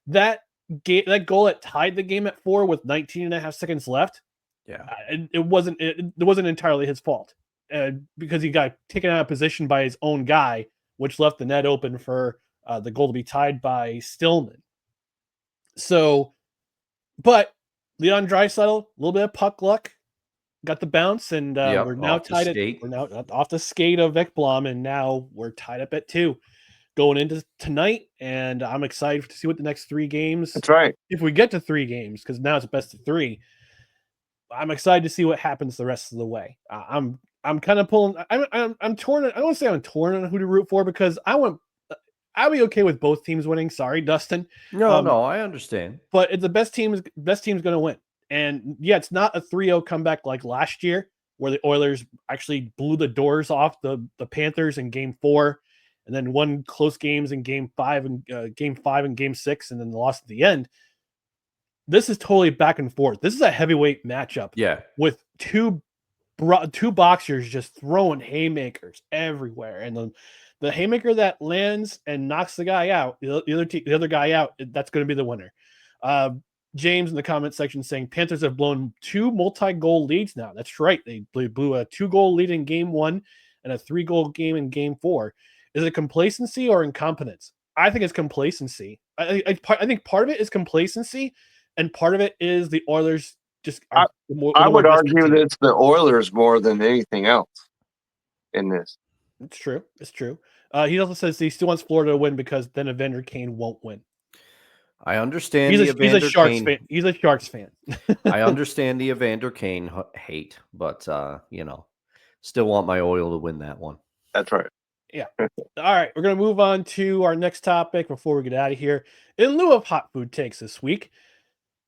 that goal that tied the game at 4 with 19 and a half seconds left. Yeah, it wasn't entirely his fault because he got taken out of position by his own guy, which left the net open for the goal to be tied by Stillman. So, but Leon Draisaitl, a little bit of puck luck, got the bounce, and we're now tied at we're now off the skate of Ekblom, and now we're tied up at 2 going into tonight. And I'm excited to see what the next 3 games. That's right. If we get to 3 games, because now it's best of 3. I'm excited to see what happens the rest of the way. I'm kind of pulling. I'm torn. I don't want to say I'm torn on who to root for, because I'll be okay with both teams winning. Sorry, Dustin. No, I understand. But it's the best team's going to win. And yeah, it's not a 3-0 comeback like last year, where the Oilers actually blew the doors off the Panthers in game 4, and then won close games in game 5 and game 6, and then lost at the end. This is totally back and forth. This is a heavyweight matchup. Yeah, with two boxers just throwing haymakers everywhere, and the haymaker that lands and knocks the guy out, the other guy out, that's going to be the winner. James in the comment section saying Panthers have blown 2 multi-goal leads now. That's right. They blew a 2-goal lead in game 1 and a 3-goal game in game 4. Is it complacency or incompetence? I think it's complacency. I think part of it is complacency, and part of it is the Oilers just. I would argue that it's the Oilers more than anything else in this. It's true. It's true. He also says he still wants Florida to win because then Evander Kane won't win. I understand he's a Sharks fan. He's a Sharks fan. I understand the Evander Kane hate, but still want my Oil to win that one. That's right. Yeah. All right, we're gonna move on to our next topic before we get out of here. In lieu of hot food takes this week,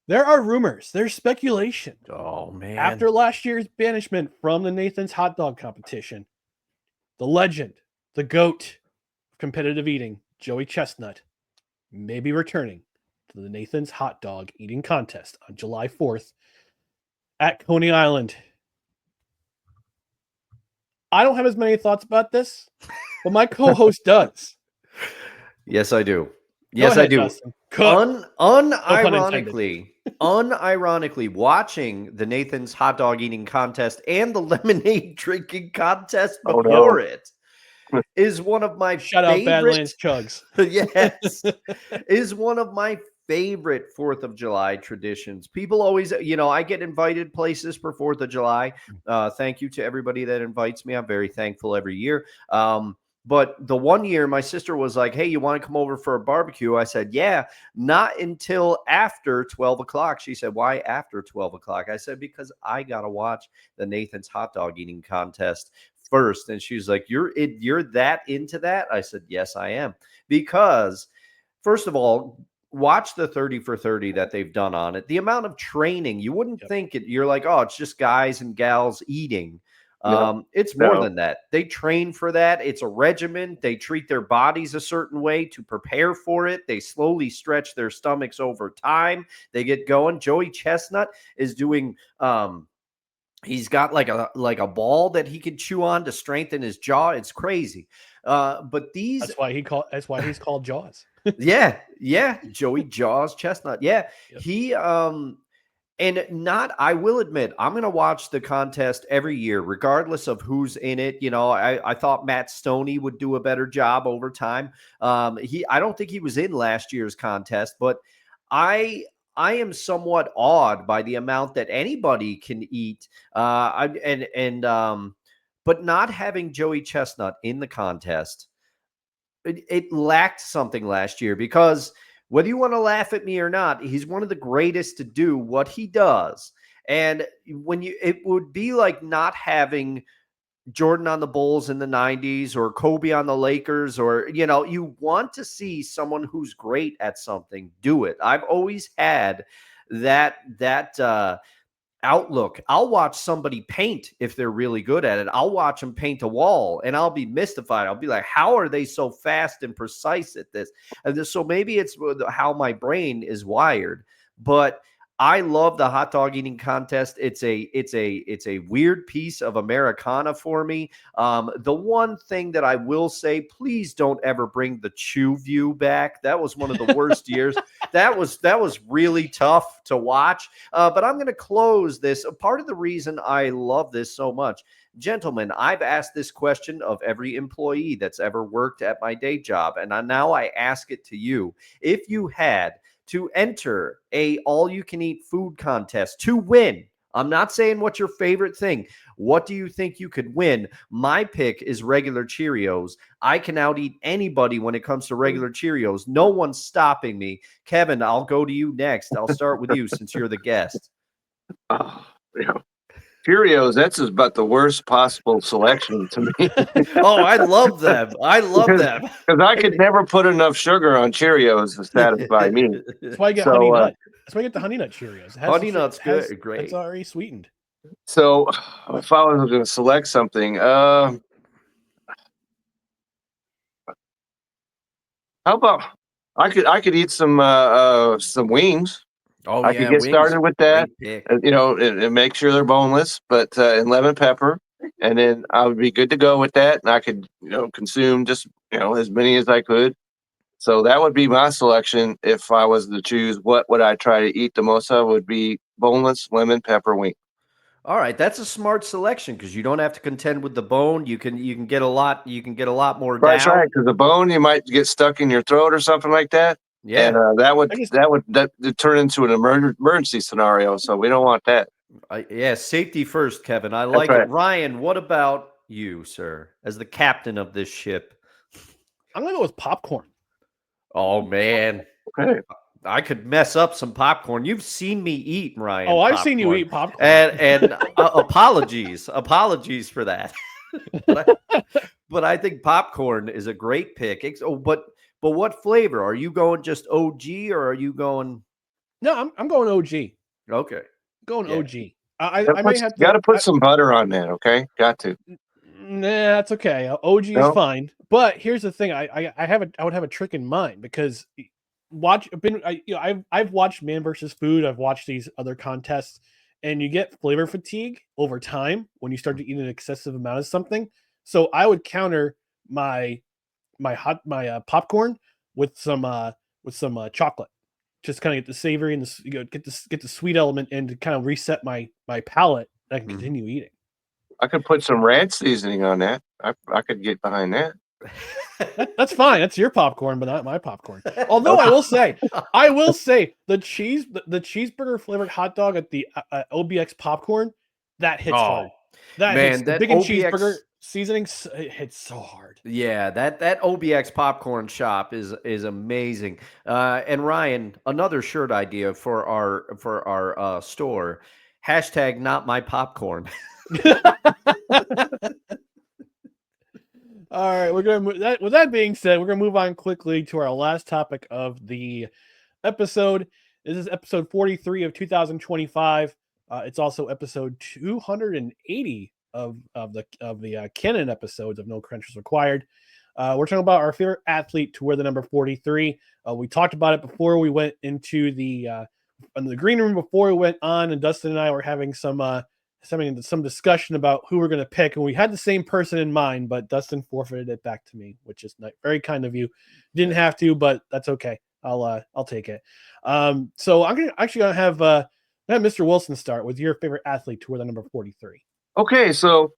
there are rumors. There's speculation. Oh man! After last year's banishment from the Nathan's hot dog competition, the legend, the GOAT of competitive eating, Joey Chestnut, may be returning to the Nathan's hot dog eating contest on July 4th at Coney Island. I don't have as many thoughts about this, but my co-host does. Yes, I do. Yes, I do. Unironically, watching the Nathan's hot dog eating contest and the lemonade drinking contest before it is one of my Shout out Badlands Chugs. Yes, is one of my favorite 4th of July traditions. People always, I get invited places for 4th of July. Thank you to everybody that invites me. I'm very thankful every year. But the one year my sister was like, hey, you want to come over for a barbecue? I said, yeah, not until after 12 o'clock. She said, why after 12 o'clock? I said, because I got to watch the Nathan's hot dog eating contest first. And she's like, you're that into that? I said, yes, I am. Because first of all, watch the 30 for 30 that they've done on it. The amount of training, you wouldn't think it. You're like, oh, it's just guys and gals eating. It's more than that. They train for that. It's a regimen. They treat their bodies a certain way to prepare for it. They slowly stretch their stomachs over time. They get going. Joey Chestnut is doing he's got like a ball that he can chew on to strengthen his jaw. It's crazy. But these that's why he's called Jaws. yeah, Joey Jaws Chestnut. Yeah. Yep. He I will admit, I'm going to watch the contest every year, regardless of who's in it. You know, I thought Matt Stoney would do a better job over time. I don't think he was in last year's contest, but I am somewhat awed by the amount that anybody can eat. But not having Joey Chestnut in the contest, it lacked something last year, because whether you want to laugh at me or not, he's one of the greatest to do what he does. And it would be like not having Jordan on the Bulls in the 90s or Kobe on the Lakers, or, you know, you want to see someone who's great at something do it. I've always had that outlook. I'll watch somebody paint if they're really good at it. I'll watch them paint a wall and I'll be mystified. I'll be like, how are they so fast and precise at this? And so maybe it's how my brain is wired, but I love the hot dog eating contest. It's a weird piece of Americana for me. The one thing that I will say, please don't ever bring the Chew View back. That was one of the worst years. That was really tough to watch. But I'm going to close this. Part of the reason I love this so much, gentlemen, I've asked this question of every employee that's ever worked at my day job, and now I ask it to you. If you had to enter a all-you-can-eat food contest to win, I'm not saying what's your favorite thing. What do you think you could win? My pick is regular Cheerios. I can out-eat anybody when it comes to regular Cheerios. No one's stopping me. Kevin, I'll go to you next. I'll start with you since you're the guest. Cheerios, that's about the worst possible selection to me. Oh, I love them. Because I could never put enough sugar on Cheerios to satisfy me. That's why I get honey nut. That's why I get the honey nut Cheerios. Honey nut's good. Great. It's already sweetened. So if I was going to select something, how about I could eat some wings. Oh, I could get started with that, and make sure they're boneless, but and lemon pepper, and then I would be good to go with that. And I could, consume just, as many as I could. So that would be my selection if I was to choose. What would I try to eat the most of? Would be boneless lemon pepper wing. All right, that's a smart selection because you don't have to contend with the bone. You can get a lot. You can get a lot more. That's right, because the bone you might get stuck in your throat or something like that. Yeah, and that would turn into an emergency scenario. So we don't want that. Safety first, Kevin. I like it. Ryan, what about you, sir, as the captain of this ship? I'm gonna go with popcorn. Oh man, okay. I could mess up some popcorn. You've seen me eat, Ryan. Oh, I've seen you eat popcorn. And apologies for that. but I think popcorn is a great pick. But what flavor? Are you going just OG or are you going? No, I'm going OG. Okay. OG. I may have to. Got to put some butter on that, okay? Got to. Nah, that's okay. OG is fine. But here's the thing: I would have a trick in mind because I've watched Man vs. Food. I've watched these other contests, and you get flavor fatigue over time when you start to eat an excessive amount of something. So I would counter my popcorn with some chocolate, just kind of get the savory and get the sweet element and to kind of reset my palate. And I can continue eating. I could put some ranch seasoning on that. I could get behind that. That's fine. That's your popcorn, but not my popcorn. Although I will say the cheeseburger flavored hot dog at the OBX popcorn that hits hard. That big OBX cheeseburger seasoning hits so hard. Yeah, that OBX popcorn shop is amazing. And Ryan, another shirt idea for our store. # not my popcorn. All right, we're gonna move that. With that being said, we're gonna move on quickly to our last topic of the episode. This is episode 43 of 2025. It's also episode 280 of the canon episodes of No Credentials Required. We're talking about our favorite athlete to wear the number 43. We talked about it before we went into the green room before we went on, and Dustin and I were having some discussion about who we're going to pick, and we had the same person in mind, but Dustin forfeited it back to me, which is very kind of you. Didn't have to, but that's okay. I'll take it. So I'm gonna have Mr. Wilson start with your favorite athlete to wear the number 43. Okay, so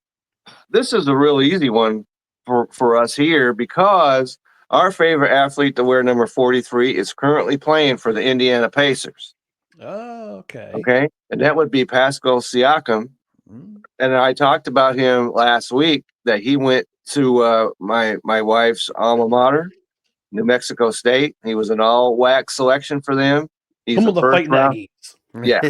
this is a real easy one for us here because our favorite athlete to wear number 43 is currently playing for the Indiana Pacers. Oh, okay. Okay, and that would be Pascal Siakam. And I talked about him last week that he went to my wife's alma mater, New Mexico State. He was an all-WAC selection for them. He's a first round. Yeah,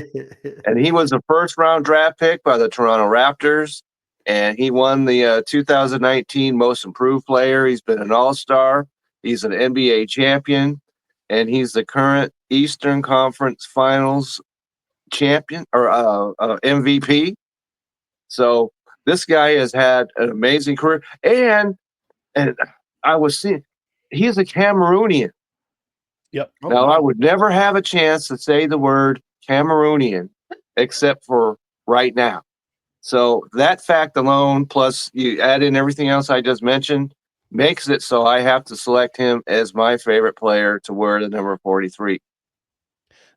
and he was a first-round draft pick by the Toronto Raptors, and he won the 2019 Most Improved Player. He's been an All-Star. He's an NBA champion, and he's the current Eastern Conference Finals champion or MVP. So this guy has had an amazing career, and I was seeing he's a Cameroonian. Yep. Now I would never have a chance to say the word Cameroonian except for right now. So that fact alone, plus you add in everything else I just mentioned, makes it so I have to select him as my favorite player to wear the number 43.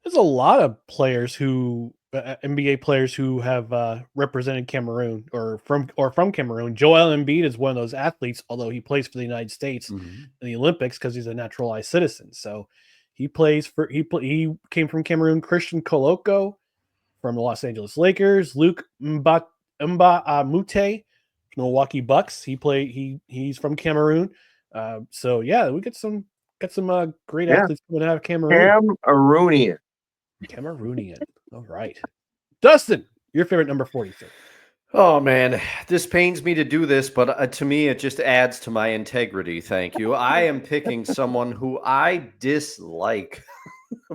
There's a lot of players who NBA players who have represented Cameroon or from Cameroon. Joel Embiid is one of those athletes, although he plays for the United States in the Olympics because he's a naturalized citizen. So he came from Cameroon. Christian Koloko from the Los Angeles Lakers. Luke Mbamute from the Milwaukee Bucks. He's from Cameroon. So yeah, we got some great athletes coming out of Cameroon. Cameroonian. All right. Dustin, your favorite number 43. Oh, man, this pains me to do this, but to me, it just adds to my integrity. Thank you. I am picking someone who I dislike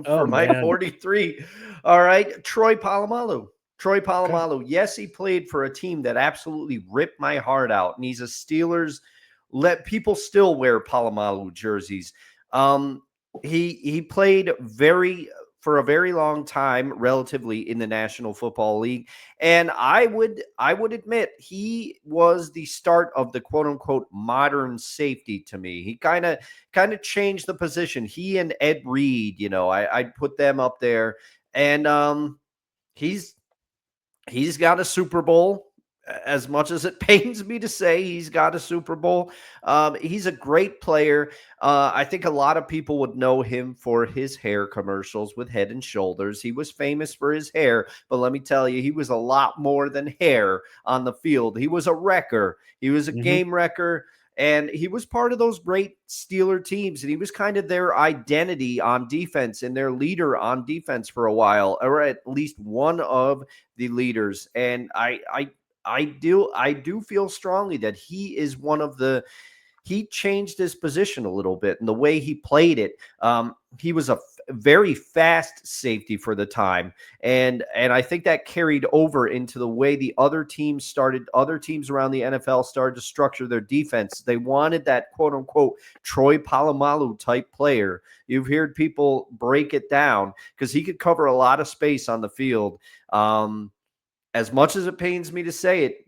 for my 43. All right. Troy Polamalu. Okay. Yes, he played for a team that absolutely ripped my heart out, and he's a Steelers. Let people still wear Polamalu jerseys. He played for a very long time, relatively, in the National Football League. And I would admit he was the start of the quote unquote modern safety to me. He kind of changed the position. He and Ed Reed, I'd put them up there. And he's got a Super Bowl. As much as it pains me to say, he's got a Super Bowl. He's a great player. I think a lot of people would know him for his hair commercials with Head and Shoulders. He was famous for his hair, but let me tell you, he was a lot more than hair on the field. He was a wrecker. He was a game wrecker, and he was part of those great Steeler teams, and he was kind of their identity on defense and their leader on defense for a while, or at least one of the leaders. And I do feel strongly that he is he changed his position a little bit and the way he played it. He was a very fast safety for the time. And I think that carried over into the way the other teams around the NFL started to structure their defense. They wanted that quote unquote Troy Polamalu type player. You've heard people break it down because he could cover a lot of space on the field. As much as it pains me to say it,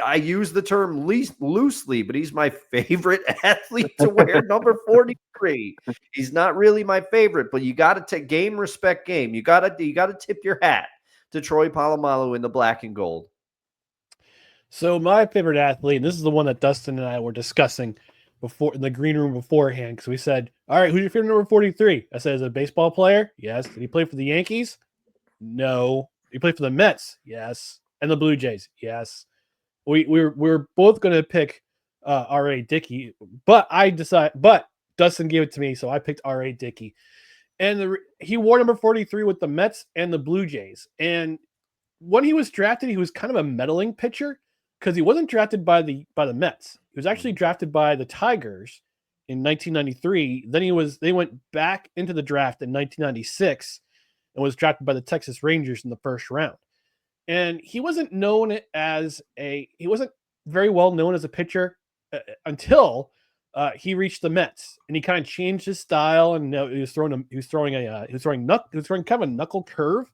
I use the term loosely, but he's my favorite athlete to wear number 43. He's not really my favorite, but you got to take game, respect game. You got to tip your hat to Troy Polamalu in the black and gold. So my favorite athlete, and this is the one that Dustin and I were discussing before in the green room beforehand, because we said, all right, who's your favorite number 43? I said, is it a baseball player? Yes. Did he play for the Yankees? No. He played for the Mets, yes, and the Blue Jays, yes. We're both going to pick R.A. Dickey, but Dustin gave it to me, so I picked R.A. Dickey, and he wore number 43 with the Mets and the Blue Jays. And when he was drafted, he was kind of a meddling pitcher because he wasn't drafted by the Mets. He was actually drafted by the Tigers in 1993. Then they went back into the draft in 1996. And was drafted by the Texas Rangers in the first round. And he wasn't very well known as a pitcher until he reached the Mets, and he kind of changed his style. And he was throwing kind of a knuckle curve.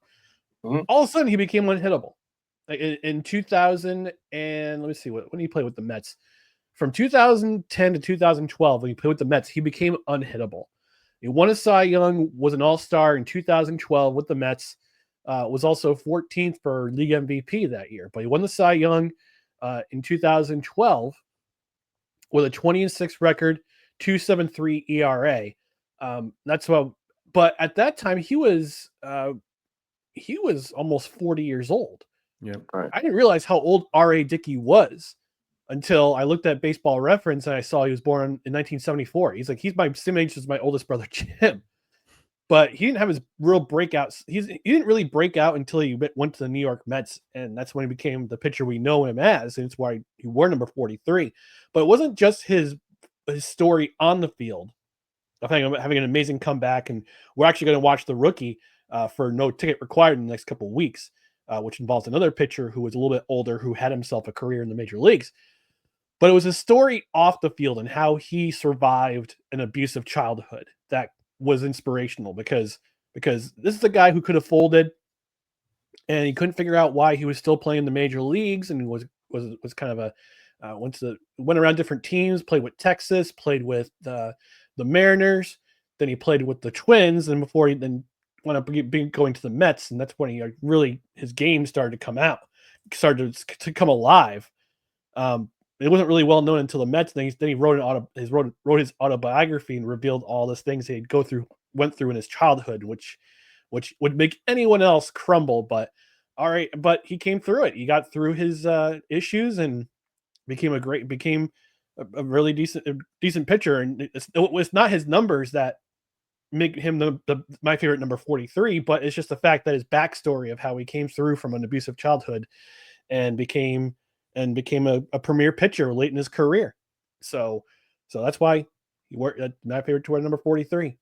Mm-hmm. All of a sudden, he became unhittable. In 2000, and let me see when he played with the Mets. From 2010 to 2012, when he played with the Mets, he became unhittable. He won a Cy Young, was an All-Star in 2012 with the Mets. Was also 14th for league MVP that year, but he won the Cy Young in 2012 with a 20-6 record, 2.73 ERA. That's what. But at that time, he was almost 40 years old. Yeah, right. I didn't realize how old R.A. Dickey was until I looked at Baseball Reference and I saw he was born in 1974. He's my same age as my oldest brother Jim. But he didn't have his real breakouts. He didn't really break out until he went to the New York Mets, and that's when he became the pitcher we know him as, and it's why he wore number 43. But it wasn't just his story on the field of having an amazing comeback, and we're actually going to watch the rookie for no ticket required in the next couple of weeks, which involves another pitcher who was a little bit older who had himself a career in the major leagues. But it was a story off the field and how he survived an abusive childhood that was inspirational because this is a guy who could have folded, and he couldn't figure out why he was still playing the major leagues, and was kind of went around different teams, played with Texas, played with the Mariners, then he played with the Twins, and before he then wound up going to the Mets, and that's when he really his game started to come out, started to come alive. It wasn't really well known until the Mets. Then he wrote his autobiography and revealed all these things he went through in his childhood, which would make anyone else crumble. But all right, but he came through it. He got through his issues and became a really decent pitcher. And it was not his numbers that make him my favorite number 43, but it's just the fact that his backstory of how he came through from an abusive childhood and became a premier pitcher late in his career. So that's why my favorite to wear number 43.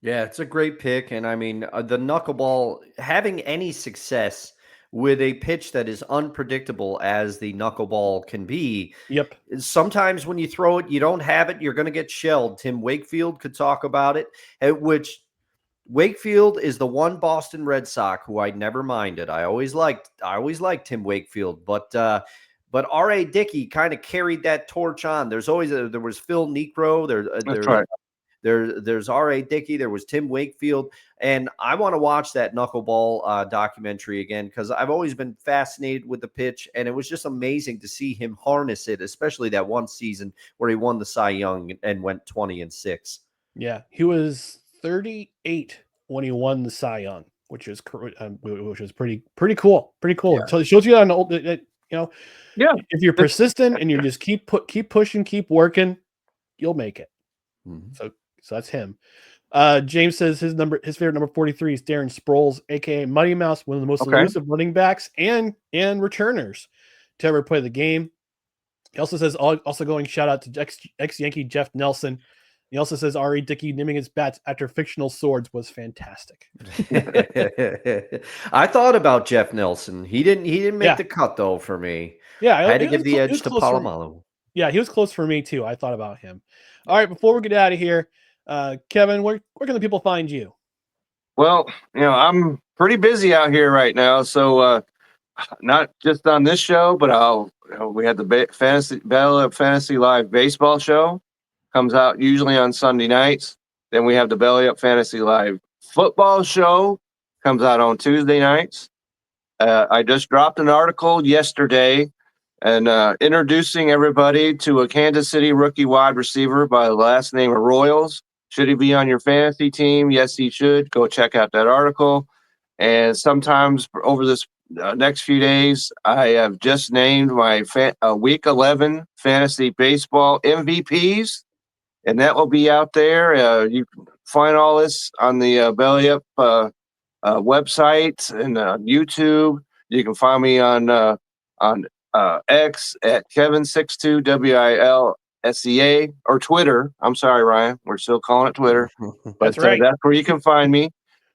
Yeah, it's a great pick. And I mean, the knuckleball, having any success with a pitch that is unpredictable as the knuckleball can be. Yep. Sometimes when you throw it, you don't have it, you're going to get shelled. Tim Wakefield could talk about it, which Wakefield is the one Boston Red Sox who I never minded. I always liked Tim Wakefield, but R.A. Dickey kind of carried that torch on. There was Phil Niekro. There's R.A. Dickey. There was Tim Wakefield. And I want to watch that knuckleball documentary again because I've always been fascinated with the pitch. And it was just amazing to see him harness it, especially that one season where he won the Cy Young and went 20-6. Yeah, he was 38 when he won the Cy Young, which was pretty cool. Pretty cool. Yeah. So it shows you on old, Yeah. If you're persistent and you just keep pushing, keep working, you'll make it. Mm-hmm. So that's him. James says his favorite number 43 is Darren Sproles, aka Mighty Mouse, one of the most elusive running backs and returners to ever play the game. He also says going shout out to ex-Yankee Jeff Nelson. He also says R.A. Dickey naming his bats after fictional swords was fantastic. I thought about Jeff Nelson. He didn't make the cut though for me. Yeah, I had to give the edge to Palomalu. Yeah, he was close for me too. I thought about him. All right, before we get out of here, Kevin, where can the people find you? Well, I'm pretty busy out here right now, so not just on this show, but we had the Battle of Fantasy Live baseball show. Comes out usually on Sunday nights. Then we have the Belly Up Fantasy Live football show. Comes out on Tuesday nights. I just dropped an article yesterday and introducing everybody to a Kansas City rookie wide receiver by the last name of Royals. Should he be on your fantasy team? Yes, he should. Go check out that article. And sometimes over this next few days, I have just named my Week 11 fantasy baseball MVPs. And that will be out there. You can find all this on the Belly Up website and YouTube. You can find me on X at Kevin62 WILSEA or Twitter. I'm sorry, Ryan. We're still calling it Twitter. But That's right. That's where you can find me.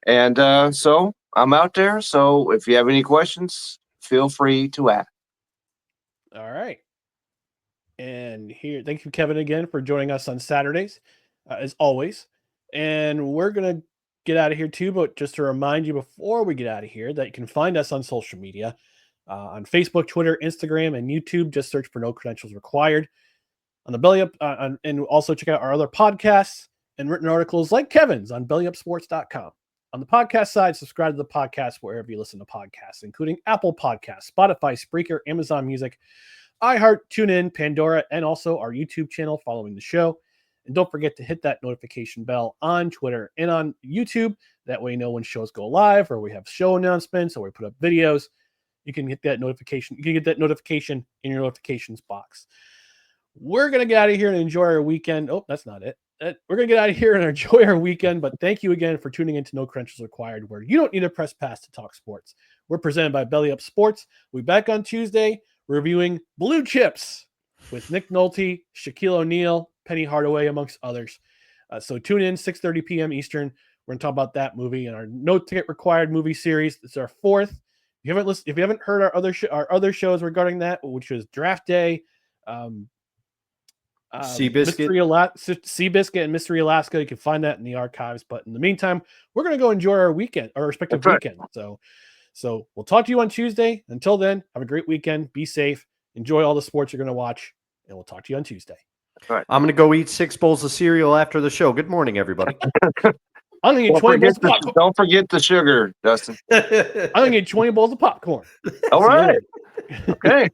And so I'm out there. So if you have any questions, feel free to ask. All right. And here, thank you, Kevin, again for joining us on Saturdays, as always. And we're going to get out of here too, but just to remind you before we get out of here that you can find us on social media on Facebook, Twitter, Instagram, and YouTube. Just search for No Credentials Required on the Belly Up, and also check out our other podcasts and written articles like Kevin's on bellyupsports.com. On the podcast side, subscribe to the podcast wherever you listen to podcasts, including Apple Podcasts, Spotify, Spreaker, Amazon Music, iHeart, TuneIn, Pandora, and also our YouTube channel following the show. And don't forget to hit that notification bell on Twitter and on YouTube. That way you know when shows go live or we have show announcements or we put up videos. You can get that notification. You can get that notification in your notifications box. We're going to get out of here and enjoy our weekend. Oh, that's not it. We're going to get out of here and enjoy our weekend. But thank you again for tuning into No Credentials Required, where you don't need a press pass to talk sports. We're presented by Belly Up Sports. We'll be back on Tuesday reviewing Blue Chips with Nick Nolte, Shaquille O'Neal, Penny Hardaway, amongst others. So tune in 6:30 p.m. Eastern. We're going to talk about that movie and our No Ticket Required movie series. It's our fourth. If you haven't heard our other shows regarding that, which was Draft Day, Seabiscuit and Mystery Alaska, you can find that in the archives. But in the meantime, we're going to go enjoy our weekend, our respective weekend. So we'll talk to you on Tuesday. Until then, have a great weekend. Be safe. Enjoy all the sports you're going to watch, and we'll talk to you on Tuesday. All right. I'm going to go eat 6 bowls of cereal after the show. Good morning, everybody. I'm going to get 20 bowls of popcorn. Don't forget the sugar, Dustin. I'm going to get 20 bowls of popcorn. All right. Okay.